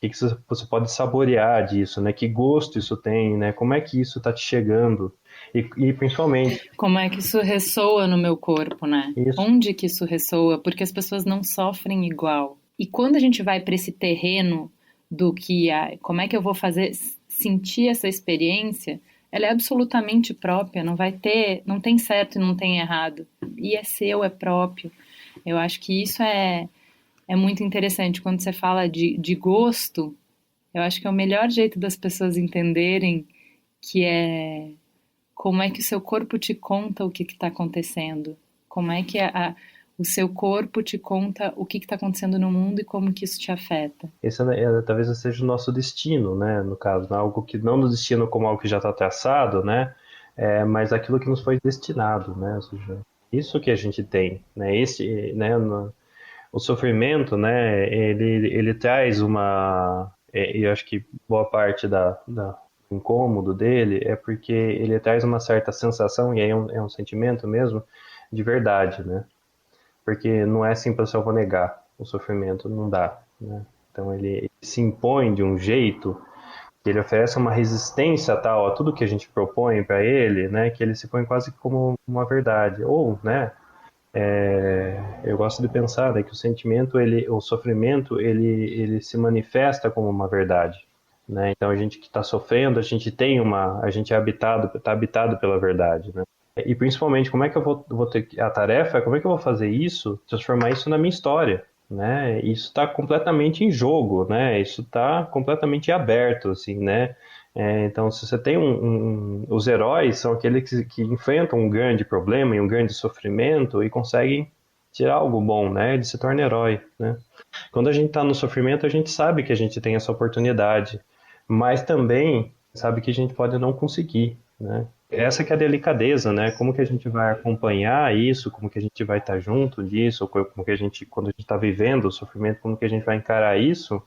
O que você pode saborear disso, né? Que gosto isso tem, né? Como é que isso está te chegando? E principalmente... Como é que isso ressoa no meu corpo, né? Isso. Onde que isso ressoa? Porque as pessoas não sofrem igual. E quando a gente vai para esse terreno do que como é que eu vou sentir essa experiência, ela é absolutamente própria, não tem certo e não tem errado. E é seu, é próprio. Eu acho que isso é muito interessante. Quando você fala de gosto, eu acho que é o melhor jeito das pessoas entenderem que como é que o seu corpo te conta o que está acontecendo. Como é que o seu corpo te conta o que está acontecendo no mundo e como que isso te afeta. Esse talvez seja o nosso destino, né? No caso, né? Algo que não no destino como algo que já está traçado, né? Mas aquilo que nos foi destinado, né? Ou seja, isso que a gente tem, né? O sofrimento, né? Ele traz e eu acho que boa parte do incômodo dele é porque ele traz uma certa sensação, e aí é um sentimento mesmo, de verdade, né? Porque não é simples eu vou negar o sofrimento, não dá, né? Então ele se impõe de um jeito que ele oferece uma resistência tal a tudo que a gente propõe para ele, né? Que ele se põe quase como uma verdade. Ou, né? Eu gosto de pensar, né, que o sentimento, o sofrimento, ele se manifesta como uma verdade, né? Então a gente que está sofrendo, a gente está habitado pela verdade, né? E principalmente, como é que eu vou ter a tarefa? Como é que eu vou fazer isso? Transformar isso na minha história, né? Isso está completamente em jogo, né? Isso está completamente aberto, assim, né? Então, se você tem os heróis são aqueles que enfrentam um grande problema e um grande sofrimento e conseguem tirar algo bom, né? Ele se torna herói, né? Quando a gente está no sofrimento, a gente sabe que a gente tem essa oportunidade, mas também sabe que a gente pode não conseguir, né? Essa que é a delicadeza, né? Como que a gente vai acompanhar isso, como que a gente vai estar junto disso, como que quando a gente está vivendo o sofrimento, como que a gente vai encarar isso,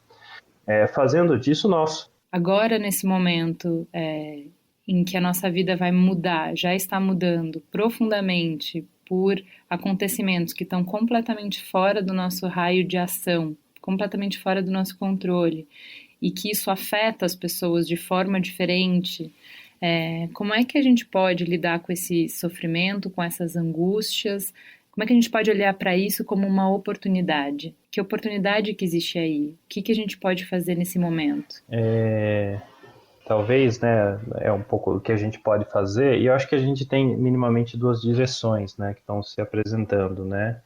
fazendo disso nosso. Agora, nesse momento em que a nossa vida vai mudar, já está mudando profundamente por acontecimentos que estão completamente fora do nosso raio de ação, completamente fora do nosso controle, e que isso afeta as pessoas de forma diferente, como é que a gente pode lidar com esse sofrimento, com essas angústias? Como é que a gente pode olhar para isso como uma oportunidade? Que oportunidade que existe aí? O que a gente pode fazer nesse momento? Talvez, né, é um pouco o que a gente pode fazer, e eu acho que a gente tem minimamente duas direções, né, que estão se apresentando, né,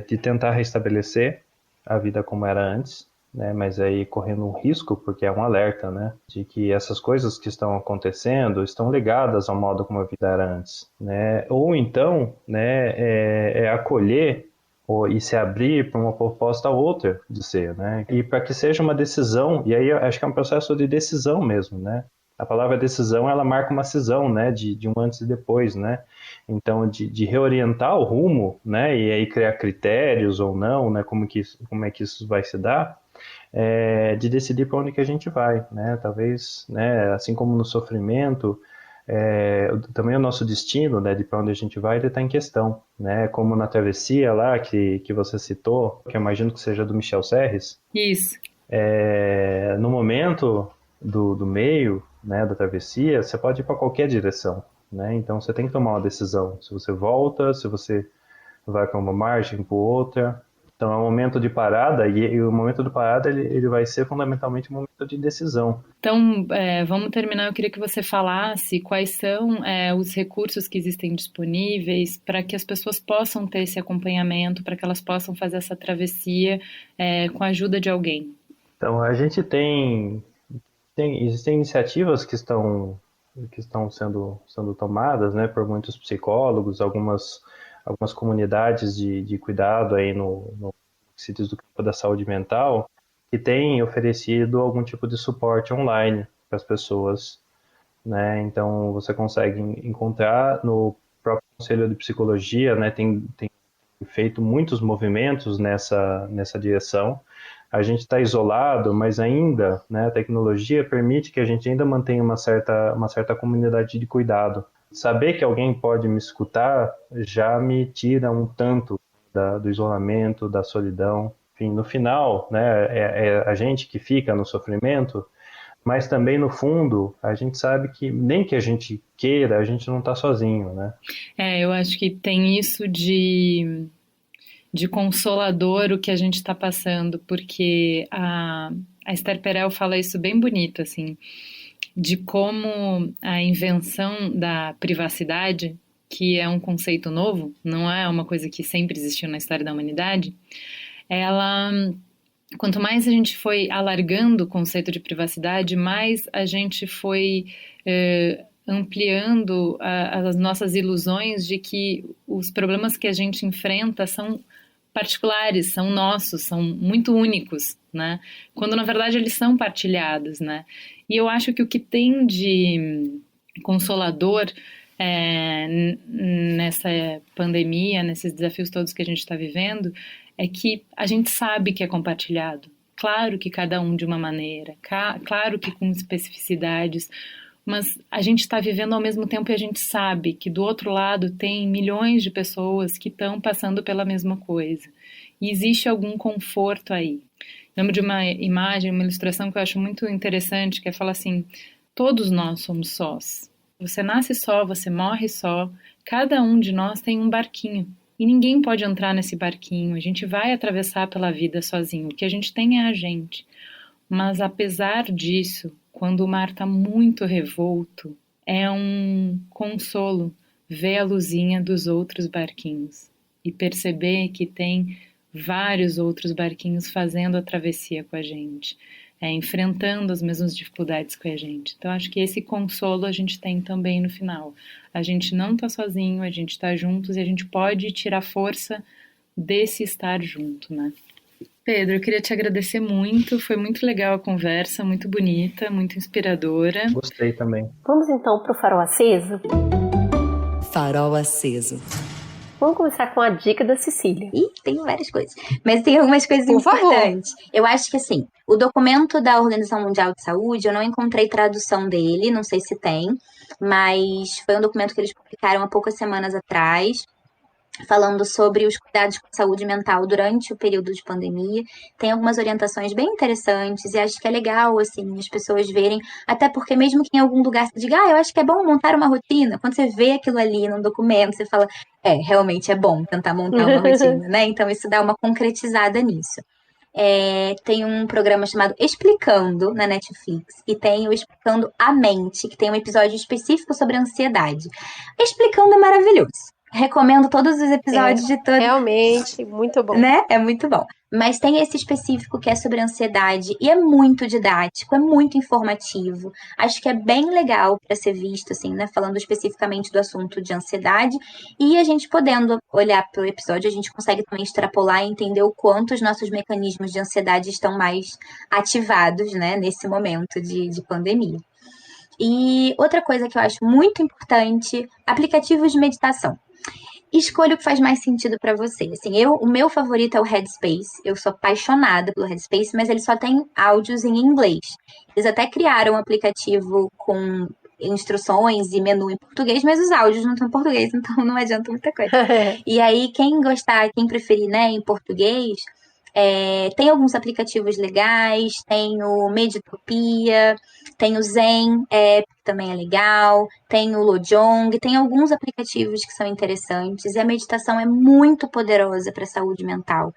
de tentar restabelecer a vida como era antes, né, mas aí correndo um risco, porque é um alerta, né, de que essas coisas que estão acontecendo estão ligadas ao modo como a vida era antes, né, ou então, né, acolher e se abrir para uma proposta outra de ser, né, e para que seja uma decisão, e aí eu acho que é um processo de decisão mesmo, né, a palavra decisão, ela marca uma cisão, né, de um antes e depois, né, então de reorientar o rumo, né, e aí criar critérios ou não, né, como é que isso vai se dar, de decidir para onde que a gente vai, né? Talvez, né, assim como no sofrimento, também o nosso destino, né, de para onde a gente vai, ele está em questão, né? Como na travessia lá que você citou, que eu imagino que seja do Michel Serres. Isso. No momento do meio, né, da travessia, você pode ir para qualquer direção, né? Então você tem que tomar uma decisão. Se você volta, se você vai para uma margem, para outra. Então é um momento de parada, e o momento de parada ele vai ser fundamentalmente um momento de decisão. Então, vamos terminar. Eu queria que você falasse quais são os recursos que existem disponíveis para que as pessoas possam ter esse acompanhamento, para que elas possam fazer essa travessia com a ajuda de alguém. Então, a gente existem iniciativas que estão sendo tomadas, né, por muitos psicólogos, algumas comunidades de cuidado aí no sítios do campo da saúde mental, que têm oferecido algum tipo de suporte online para as pessoas, né? Então você consegue encontrar no próprio Conselho de Psicologia, né? Tem feito muitos movimentos nessa direção. A gente está isolado, mas ainda, né, a tecnologia permite que a gente ainda mantenha uma certa comunidade de cuidado. Saber que alguém pode me escutar já me tira um tanto do isolamento, da solidão. Enfim, no final, né, é a gente que fica no sofrimento, mas também no fundo a gente sabe que nem que a gente queira, a gente não está sozinho, né? Eu acho que tem isso de consolador o que a gente está passando, porque a Esther Perel fala isso bem bonito, assim, de como a invenção da privacidade, que é um conceito novo, não é uma coisa que sempre existiu na história da humanidade, quanto mais a gente foi alargando o conceito de privacidade, mais a gente foi ampliando as nossas ilusões de que os problemas que a gente enfrenta são particulares, são nossos, são muito únicos, né? Quando na verdade eles são partilhados, né? E eu acho que o que tem de consolador nessa pandemia, nesses desafios todos que a gente está vivendo, é que a gente sabe que é compartilhado. Claro que cada um de uma maneira, claro que com especificidades, mas a gente está vivendo ao mesmo tempo e a gente sabe que do outro lado tem milhões de pessoas que estão passando pela mesma coisa. E existe algum conforto aí. Lembro de uma imagem, uma ilustração que eu acho muito interessante, que é falar assim, todos nós somos sós. Você nasce só, você morre só, cada um de nós tem um barquinho. E ninguém pode entrar nesse barquinho, a gente vai atravessar pela vida sozinho, o que a gente tem é a gente. Mas apesar disso, quando o mar está muito revolto, é um consolo ver a luzinha dos outros barquinhos e perceber que tem vários outros barquinhos fazendo a travessia com a gente, enfrentando as mesmas dificuldades que a gente. Então acho que esse consolo a gente tem também no final. A gente não está sozinho, a gente está juntos e a gente pode tirar força desse estar junto, né? Pedro, eu queria te agradecer muito, foi muito legal a conversa, muito bonita, muito inspiradora. Gostei também. Vamos então para o farol aceso? Farol aceso. Vamos começar com a dica da Cecília. Ih, tem várias coisas. Mas tem algumas coisas importantes. Eu acho que, assim, o documento da Organização Mundial de Saúde, eu não encontrei tradução dele, não sei se tem, mas foi um documento que eles publicaram há poucas semanas atrás, falando sobre os cuidados com a saúde mental durante o período de pandemia. Tem algumas orientações bem interessantes e acho que é legal, assim, as pessoas verem, até porque mesmo que em algum lugar você diga, eu acho que é bom montar uma rotina, quando você vê aquilo ali num documento, você fala, realmente é bom tentar montar uma rotina, né? Então isso dá uma concretizada nisso. Tem um programa chamado Explicando na Netflix e tem o Explicando a Mente, que tem um episódio específico sobre ansiedade. Explicando é maravilhoso. Recomendo todos os episódios de todos. Realmente, muito bom. Né? É muito bom. Mas tem esse específico que é sobre ansiedade e é muito didático, é muito informativo. Acho que é bem legal para ser visto, assim, né? Falando especificamente do assunto de ansiedade. E a gente podendo olhar para o episódio, a gente consegue também extrapolar e entender o quanto os nossos mecanismos de ansiedade estão mais ativados, né? Nesse momento de pandemia. E outra coisa que eu acho muito importante, aplicativos de meditação. Escolha o que faz mais sentido para você. Assim, o meu favorito é o Headspace. Eu sou apaixonada pelo Headspace, mas ele só tem áudios em inglês. Eles até criaram um aplicativo com instruções e menu em português, mas os áudios não estão em português, então não adianta muita coisa. E aí, quem gostar, quem preferir, né, em português, tem alguns aplicativos legais, tem o Meditopia, tem o Zen, que também é legal, tem o Lojong, tem alguns aplicativos que são interessantes, e a meditação é muito poderosa para a saúde mental.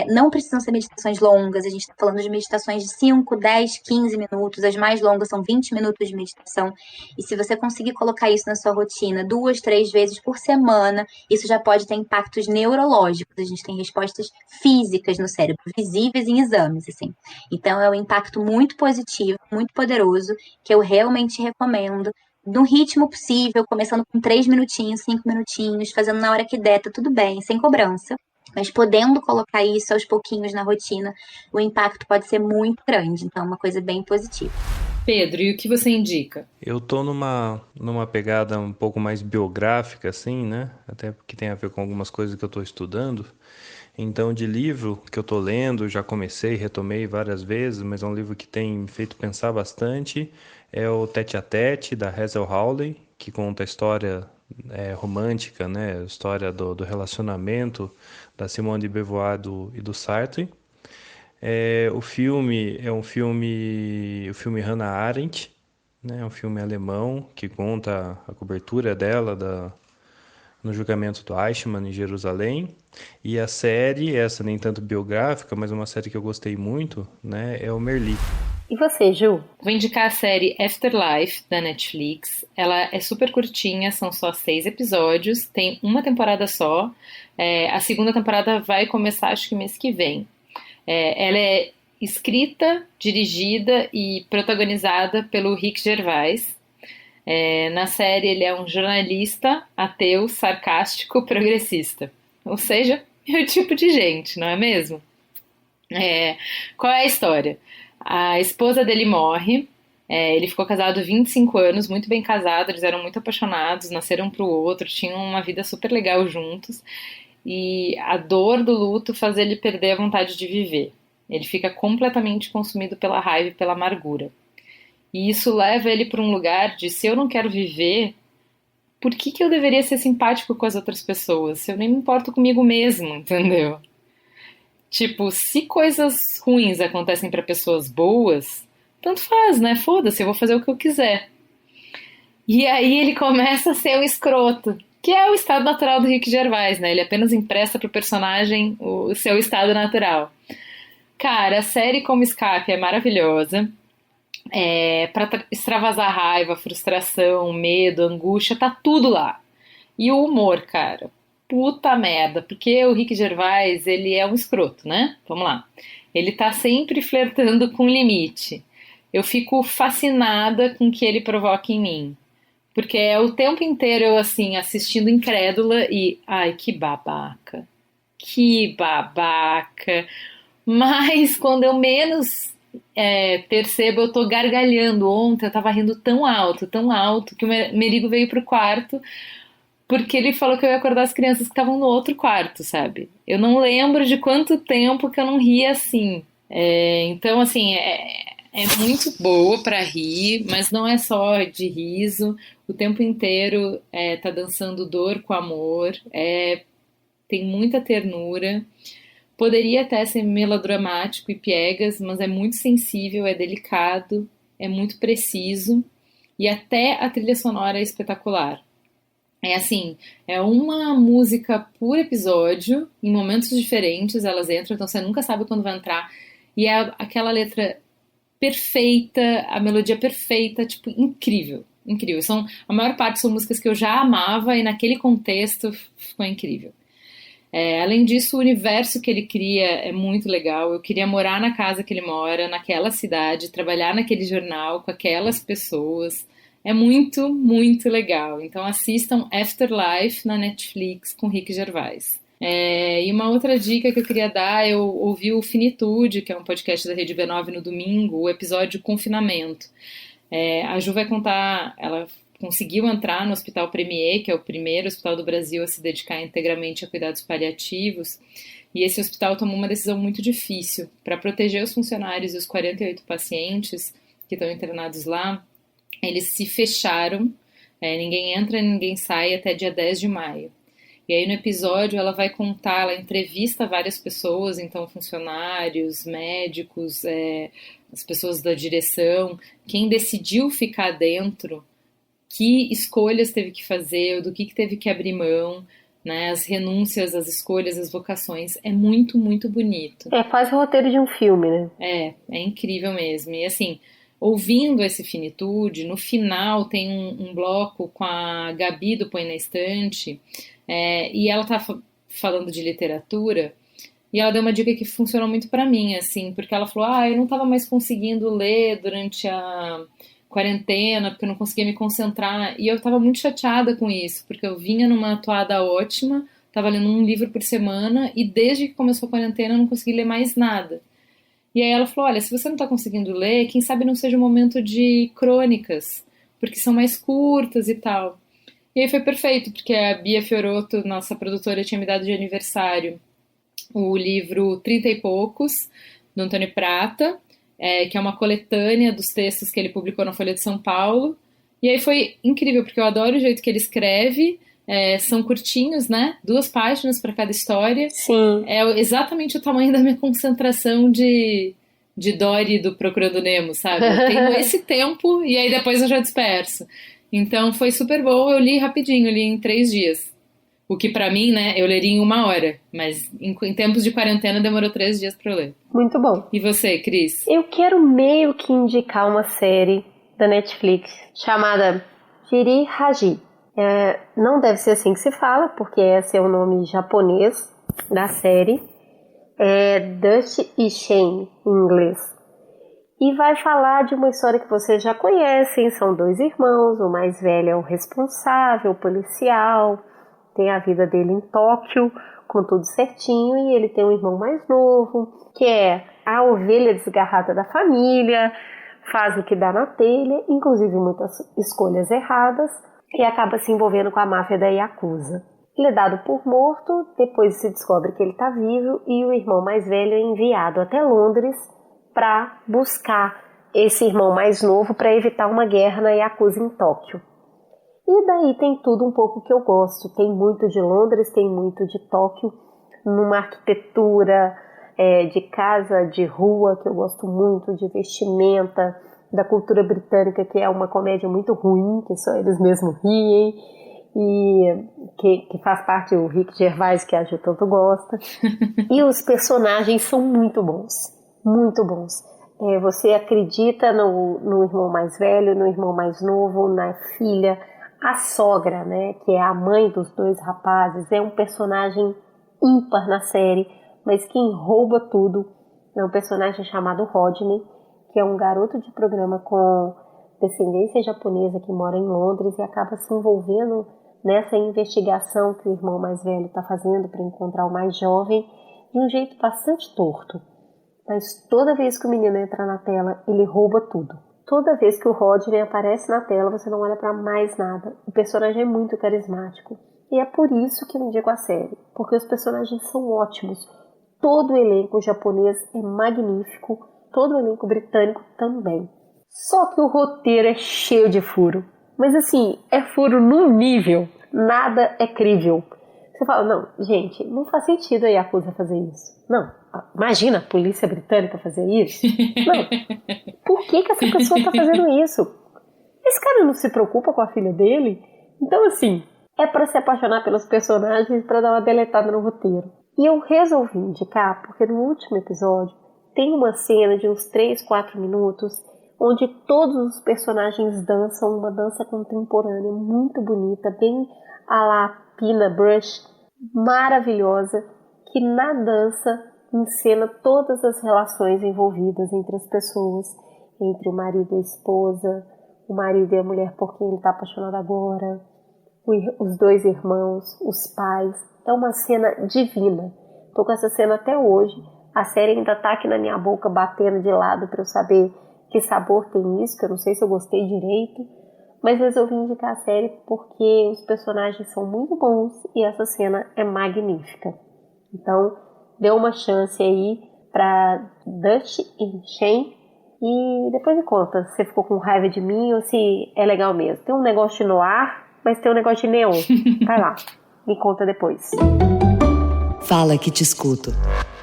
Não precisam ser meditações longas, a gente está falando de meditações de 5, 10, 15 minutos, as mais longas são 20 minutos de meditação, e se você conseguir colocar isso na sua rotina 2, 3 vezes por semana, isso já pode ter impactos neurológicos, a gente tem respostas físicas no cérebro, visíveis em exames, assim. Então é um impacto muito positivo, muito poderoso, que eu realmente recomendo, no ritmo possível, começando com 3 minutinhos, 5 minutinhos, fazendo na hora que der, tá tudo bem, sem cobrança. Mas podendo colocar isso aos pouquinhos na rotina, o impacto pode ser muito grande. Então, é uma coisa bem positiva. Pedro, e o que você indica? Eu tô numa pegada um pouco mais biográfica, assim, né? Até porque tem a ver com algumas coisas que eu tô estudando. Então, de livro que eu tô lendo, já comecei, retomei várias vezes, mas é um livro que tem me feito pensar bastante. É o Tete a Tete, da Hazel Hawley, que conta a história romântica, né? A história do relacionamento da Simone de Beauvoir e do Sartre. O filme é o filme Hannah Arendt, né? É um filme alemão que conta a cobertura dela no julgamento do Eichmann em Jerusalém. E a série, essa nem tanto biográfica, mas uma série que eu gostei muito, né? É o Merli. E você, Ju? Vou indicar a série Afterlife, da Netflix. Ela é super curtinha, são só 6 episódios, tem uma temporada só. A segunda temporada vai começar, acho que mês que vem. Ela é escrita, dirigida e protagonizada pelo Rick Gervais. Na série ele é um jornalista ateu, sarcástico, progressista. Ou seja, é o tipo de gente, não é mesmo? Qual é a história? A esposa dele morre, ele ficou casado 25 anos, muito bem casado, eles eram muito apaixonados, nasceram um pro outro, tinham uma vida super legal juntos, e a dor do luto faz ele perder a vontade de viver. Ele fica completamente consumido pela raiva e pela amargura. E isso leva ele para um lugar de, se eu não quero viver, por que eu deveria ser simpático com as outras pessoas? Se eu nem me importo comigo mesmo, entendeu? Tipo, se coisas ruins acontecem para pessoas boas, tanto faz, né? Foda-se, eu vou fazer o que eu quiser. E aí ele começa a ser um escroto, que é o estado natural do Rick Gervais, né? Ele apenas empresta pro personagem o seu estado natural. Cara, a série como escape é maravilhosa. Pra extravasar raiva, frustração, medo, angústia, tá tudo lá. E o humor, cara, puta merda, porque o Rick Gervais, ele é um escroto, né? Vamos lá. Ele tá sempre flertando com o limite. Eu fico fascinada com o que ele provoca em mim. Porque é o tempo inteiro eu, assim, assistindo incrédula e... Ai, que babaca. Que babaca. Mas quando eu menos percebo, eu tô gargalhando. Ontem eu tava rindo tão alto, que o Merigo veio pro quarto porque ele falou que eu ia acordar as crianças que estavam no outro quarto, sabe? Eu não lembro de quanto tempo que eu não ria assim. Então, assim, é muito boa pra rir, mas não é só de riso. O tempo inteiro tá dançando dor com amor. Tem muita ternura. Poderia até ser melodramático e piegas, mas é muito sensível, é delicado, é muito preciso e até a trilha sonora é espetacular. É uma música por episódio, em momentos diferentes elas entram, então você nunca sabe quando vai entrar. E é aquela letra perfeita, a melodia perfeita, tipo, incrível, incrível. A maior parte são músicas que eu já amava e naquele contexto ficou incrível. Além disso, o universo que ele cria é muito legal. Eu queria morar na casa que ele mora, naquela cidade, trabalhar naquele jornal com aquelas pessoas. É muito, muito legal. Então assistam Afterlife na Netflix com Rick Gervais. E uma outra dica que eu queria dar, eu ouvi o Finitude, que é um podcast da Rede B9 no domingo, o episódio Confinamento. A Ju vai contar, ela conseguiu entrar no Hospital Premier, que é o primeiro hospital do Brasil a se dedicar integralmente a cuidados paliativos, e esse hospital tomou uma decisão muito difícil. Para proteger os funcionários e os 48 pacientes que estão internados lá, eles se fecharam, ninguém entra, ninguém sai até dia 10 de maio. E aí no episódio ela vai contar, ela entrevista várias pessoas, então funcionários, médicos, as pessoas da direção, quem decidiu ficar dentro, que escolhas teve que fazer, do que teve que abrir mão, né, as renúncias, as escolhas, as vocações. É muito, muito bonito. É quase o roteiro de um filme, né? É incrível mesmo. E assim, ouvindo esse Finitude, no final tem um bloco com a Gabi do Põe na Estante, e ela tá falando de literatura, e ela deu uma dica que funcionou muito pra mim, assim, porque ela falou, eu não tava mais conseguindo ler durante a quarentena, porque eu não conseguia me concentrar, e eu tava muito chateada com isso, porque eu vinha numa toada ótima, tava lendo um livro por semana, e desde que começou a quarentena eu não consegui ler mais nada. E aí ela falou, olha, se você não tá conseguindo ler, quem sabe não seja um momento de crônicas, porque são mais curtas e tal. E aí foi perfeito, porque a Bia Fiorotto, nossa produtora, tinha me dado de aniversário o livro 30 e Poucos, do Antônio Prata, que é uma coletânea dos textos que ele publicou na Folha de São Paulo. E aí foi incrível, porque eu adoro o jeito que ele escreve, são curtinhos, né? 2 páginas para cada história. Sim. É exatamente o tamanho da minha concentração de Dory do Procurando Nemo, sabe? Eu tenho esse tempo e aí depois eu já disperso. Então foi super bom, eu li rapidinho, eu li em 3 dias. O que pra mim, né, eu leria em 1 hora, mas em tempos de quarentena demorou 3 dias pra eu ler. Muito bom. E você, Cris? Eu quero meio que indicar uma série da Netflix chamada Jiri Haji. Não deve ser assim que se fala, porque esse é o nome japonês da série. Dust e Shame, em inglês. E vai falar de uma história que vocês já conhecem, são 2 irmãos, o mais velho é o responsável, o policial, tem a vida dele em Tóquio, com tudo certinho, e ele tem um irmão mais novo, que é a ovelha desgarrada da família, faz o que dá na telha, inclusive muitas escolhas erradas, e acaba se envolvendo com a máfia da Yakuza. Ele é dado por morto, depois se descobre que ele está vivo, e o irmão mais velho é enviado até Londres para buscar esse irmão mais novo para evitar uma guerra na Yakuza em Tóquio. E daí tem tudo um pouco que eu gosto. Tem muito de Londres, tem muito de Tóquio, numa arquitetura de casa, de rua, que eu gosto muito, de vestimenta, da cultura britânica, que é uma comédia muito ruim, que só eles mesmos riem, e que faz parte do Rick Gervais, que a Ju tanto gosta. E os personagens são muito bons, muito bons. Você acredita no irmão mais velho, no irmão mais novo, na filha. A sogra, né, que é a mãe dos 2 rapazes, é um personagem ímpar na série, mas quem rouba tudo é um personagem chamado Rodney, que é um garoto de programa com descendência japonesa que mora em Londres e acaba se envolvendo nessa investigação que o irmão mais velho está fazendo para encontrar o mais jovem, de um jeito bastante torto. Mas toda vez que o menino entra na tela, ele rouba tudo. Toda vez que o Rodney aparece na tela, você não olha para mais nada. O personagem é muito carismático. E é por isso que eu indico a série, porque os personagens são ótimos. Todo o elenco japonês é magnífico, todo o elenco britânico também. Só que o roteiro é cheio de furo. Mas assim, é furo num nível, nada é crível. Você fala, não, gente, não faz sentido a Yakuza fazer isso. Não, imagina a polícia britânica fazer isso. Não, por que essa pessoa está fazendo isso? Esse cara não se preocupa com a filha dele? Então assim, é para se apaixonar pelos personagens, para dar uma deletada no roteiro. E eu resolvi indicar, porque no último episódio tem uma cena de uns 3, 4 minutos, onde todos os personagens dançam uma dança contemporânea muito bonita, bem à la Pina Brush, maravilhosa, que na dança encena todas as relações envolvidas entre as pessoas, entre o marido e a esposa, o marido e a mulher por quem ele está apaixonado agora, os 2 irmãos, os pais. É uma cena divina. Estou com essa cena até hoje. A série ainda está aqui na minha boca, batendo de lado para eu saber que sabor tem isso, que eu não sei se eu gostei direito. Mas resolvi indicar a série porque os personagens são muito bons e essa cena é magnífica. Então, dê uma chance aí para Dutch e Shane e depois me conta se você ficou com raiva de mim ou se é legal mesmo. Tem um negócio de noir, mas tem um negócio de neon. Vai lá, me conta depois. Fala que te escuto.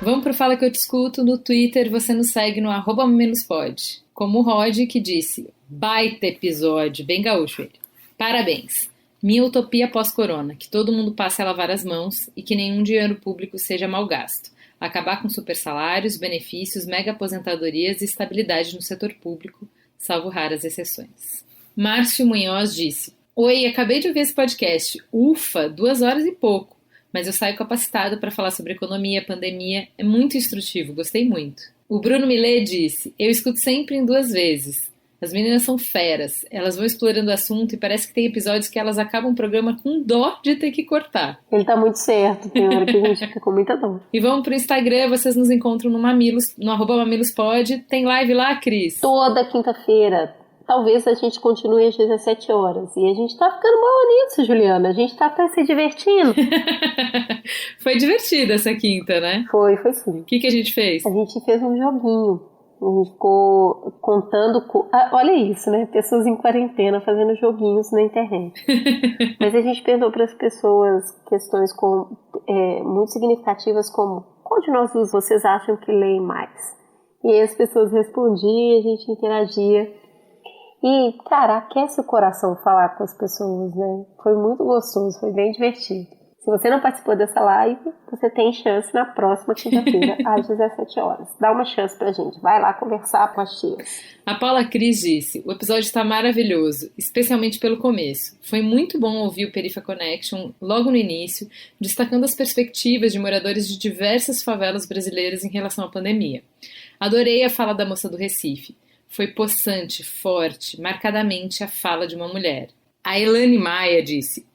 Vamos pro Fala que eu te escuto. No Twitter você nos segue no @mamilospod. Como o Rod, que disse, baita episódio, bem gaúcho ele. Parabéns. Minha utopia pós-corona, que todo mundo passe a lavar as mãos e que nenhum dinheiro público seja mal gasto. Acabar com super salários, benefícios, mega aposentadorias e estabilidade no setor público, salvo raras exceções. Márcio Munhoz disse, oi, acabei de ouvir esse podcast. Ufa, 2 horas e pouco. Mas eu saio capacitado para falar sobre economia, pandemia. É muito instrutivo, gostei muito. O Bruno Millet disse, eu escuto sempre em 2 vezes. As meninas são feras, elas vão explorando o assunto e parece que tem episódios que elas acabam o programa com dó de ter que cortar. Ele tá muito certo, tem hora que a gente fica com muita dó. E vamos pro Instagram, vocês nos encontram no Mamilos, no @mamilospod. Tem live lá, Cris? Toda quinta-feira. Talvez a gente continue às 17 horas. E a gente tá ficando boa nisso, Juliana. A gente tá até se divertindo. Foi divertida essa quinta, né? Foi sim. O que a gente fez? A gente fez um joguinho. A gente ficou contando... olha isso, né? Pessoas em quarentena fazendo joguinhos na internet. Mas a gente perguntou para as pessoas questões muito significativas como qual de nós vocês acham que leem mais? E aí as pessoas respondiam, a gente interagia. E, cara, aquece o coração falar com as pessoas, né? Foi muito gostoso, foi bem divertido. Se você não participou dessa live, você tem chance na próxima quinta-feira, às 17 horas. Dá uma chance pra gente, vai lá conversar com as tias. A Paula Cris disse, o episódio está maravilhoso, especialmente pelo começo. Foi muito bom ouvir o Perifa Connection logo no início, destacando as perspectivas de moradores de diversas favelas brasileiras em relação à pandemia. Adorei a fala da moça do Recife. foi possante, forte, marcadamente a fala de uma mulher. A Elane Maia disse: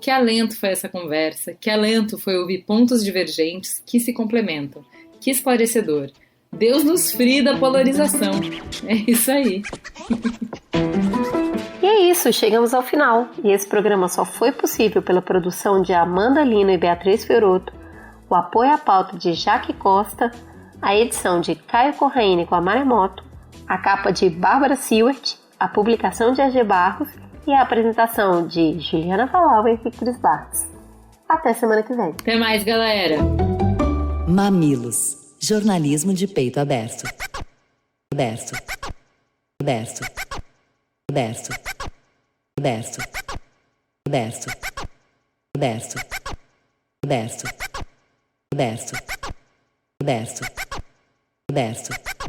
que alento foi essa conversa, que alento foi ouvir pontos divergentes que se complementam, que esclarecedor. Deus nos frie da polarização. É isso aí. E é isso, chegamos ao final. E esse programa só foi possível pela produção de Amanda Lino e Beatriz Fiorotto, o apoio à pauta de Jaque Costa, a edição de Caio Corraine com a Maremoto, a capa de Bárbara Seward, a publicação de AG Barros e a apresentação de Juliana Valauer e Cris Barros. Até semana que vem. Até mais, galera! Mamilos. Jornalismo de peito aberto. Aberto. Aberto. Aberto. Aberto. Aberto. Aberto. Aberto. Aberto. Aberto. Aberto.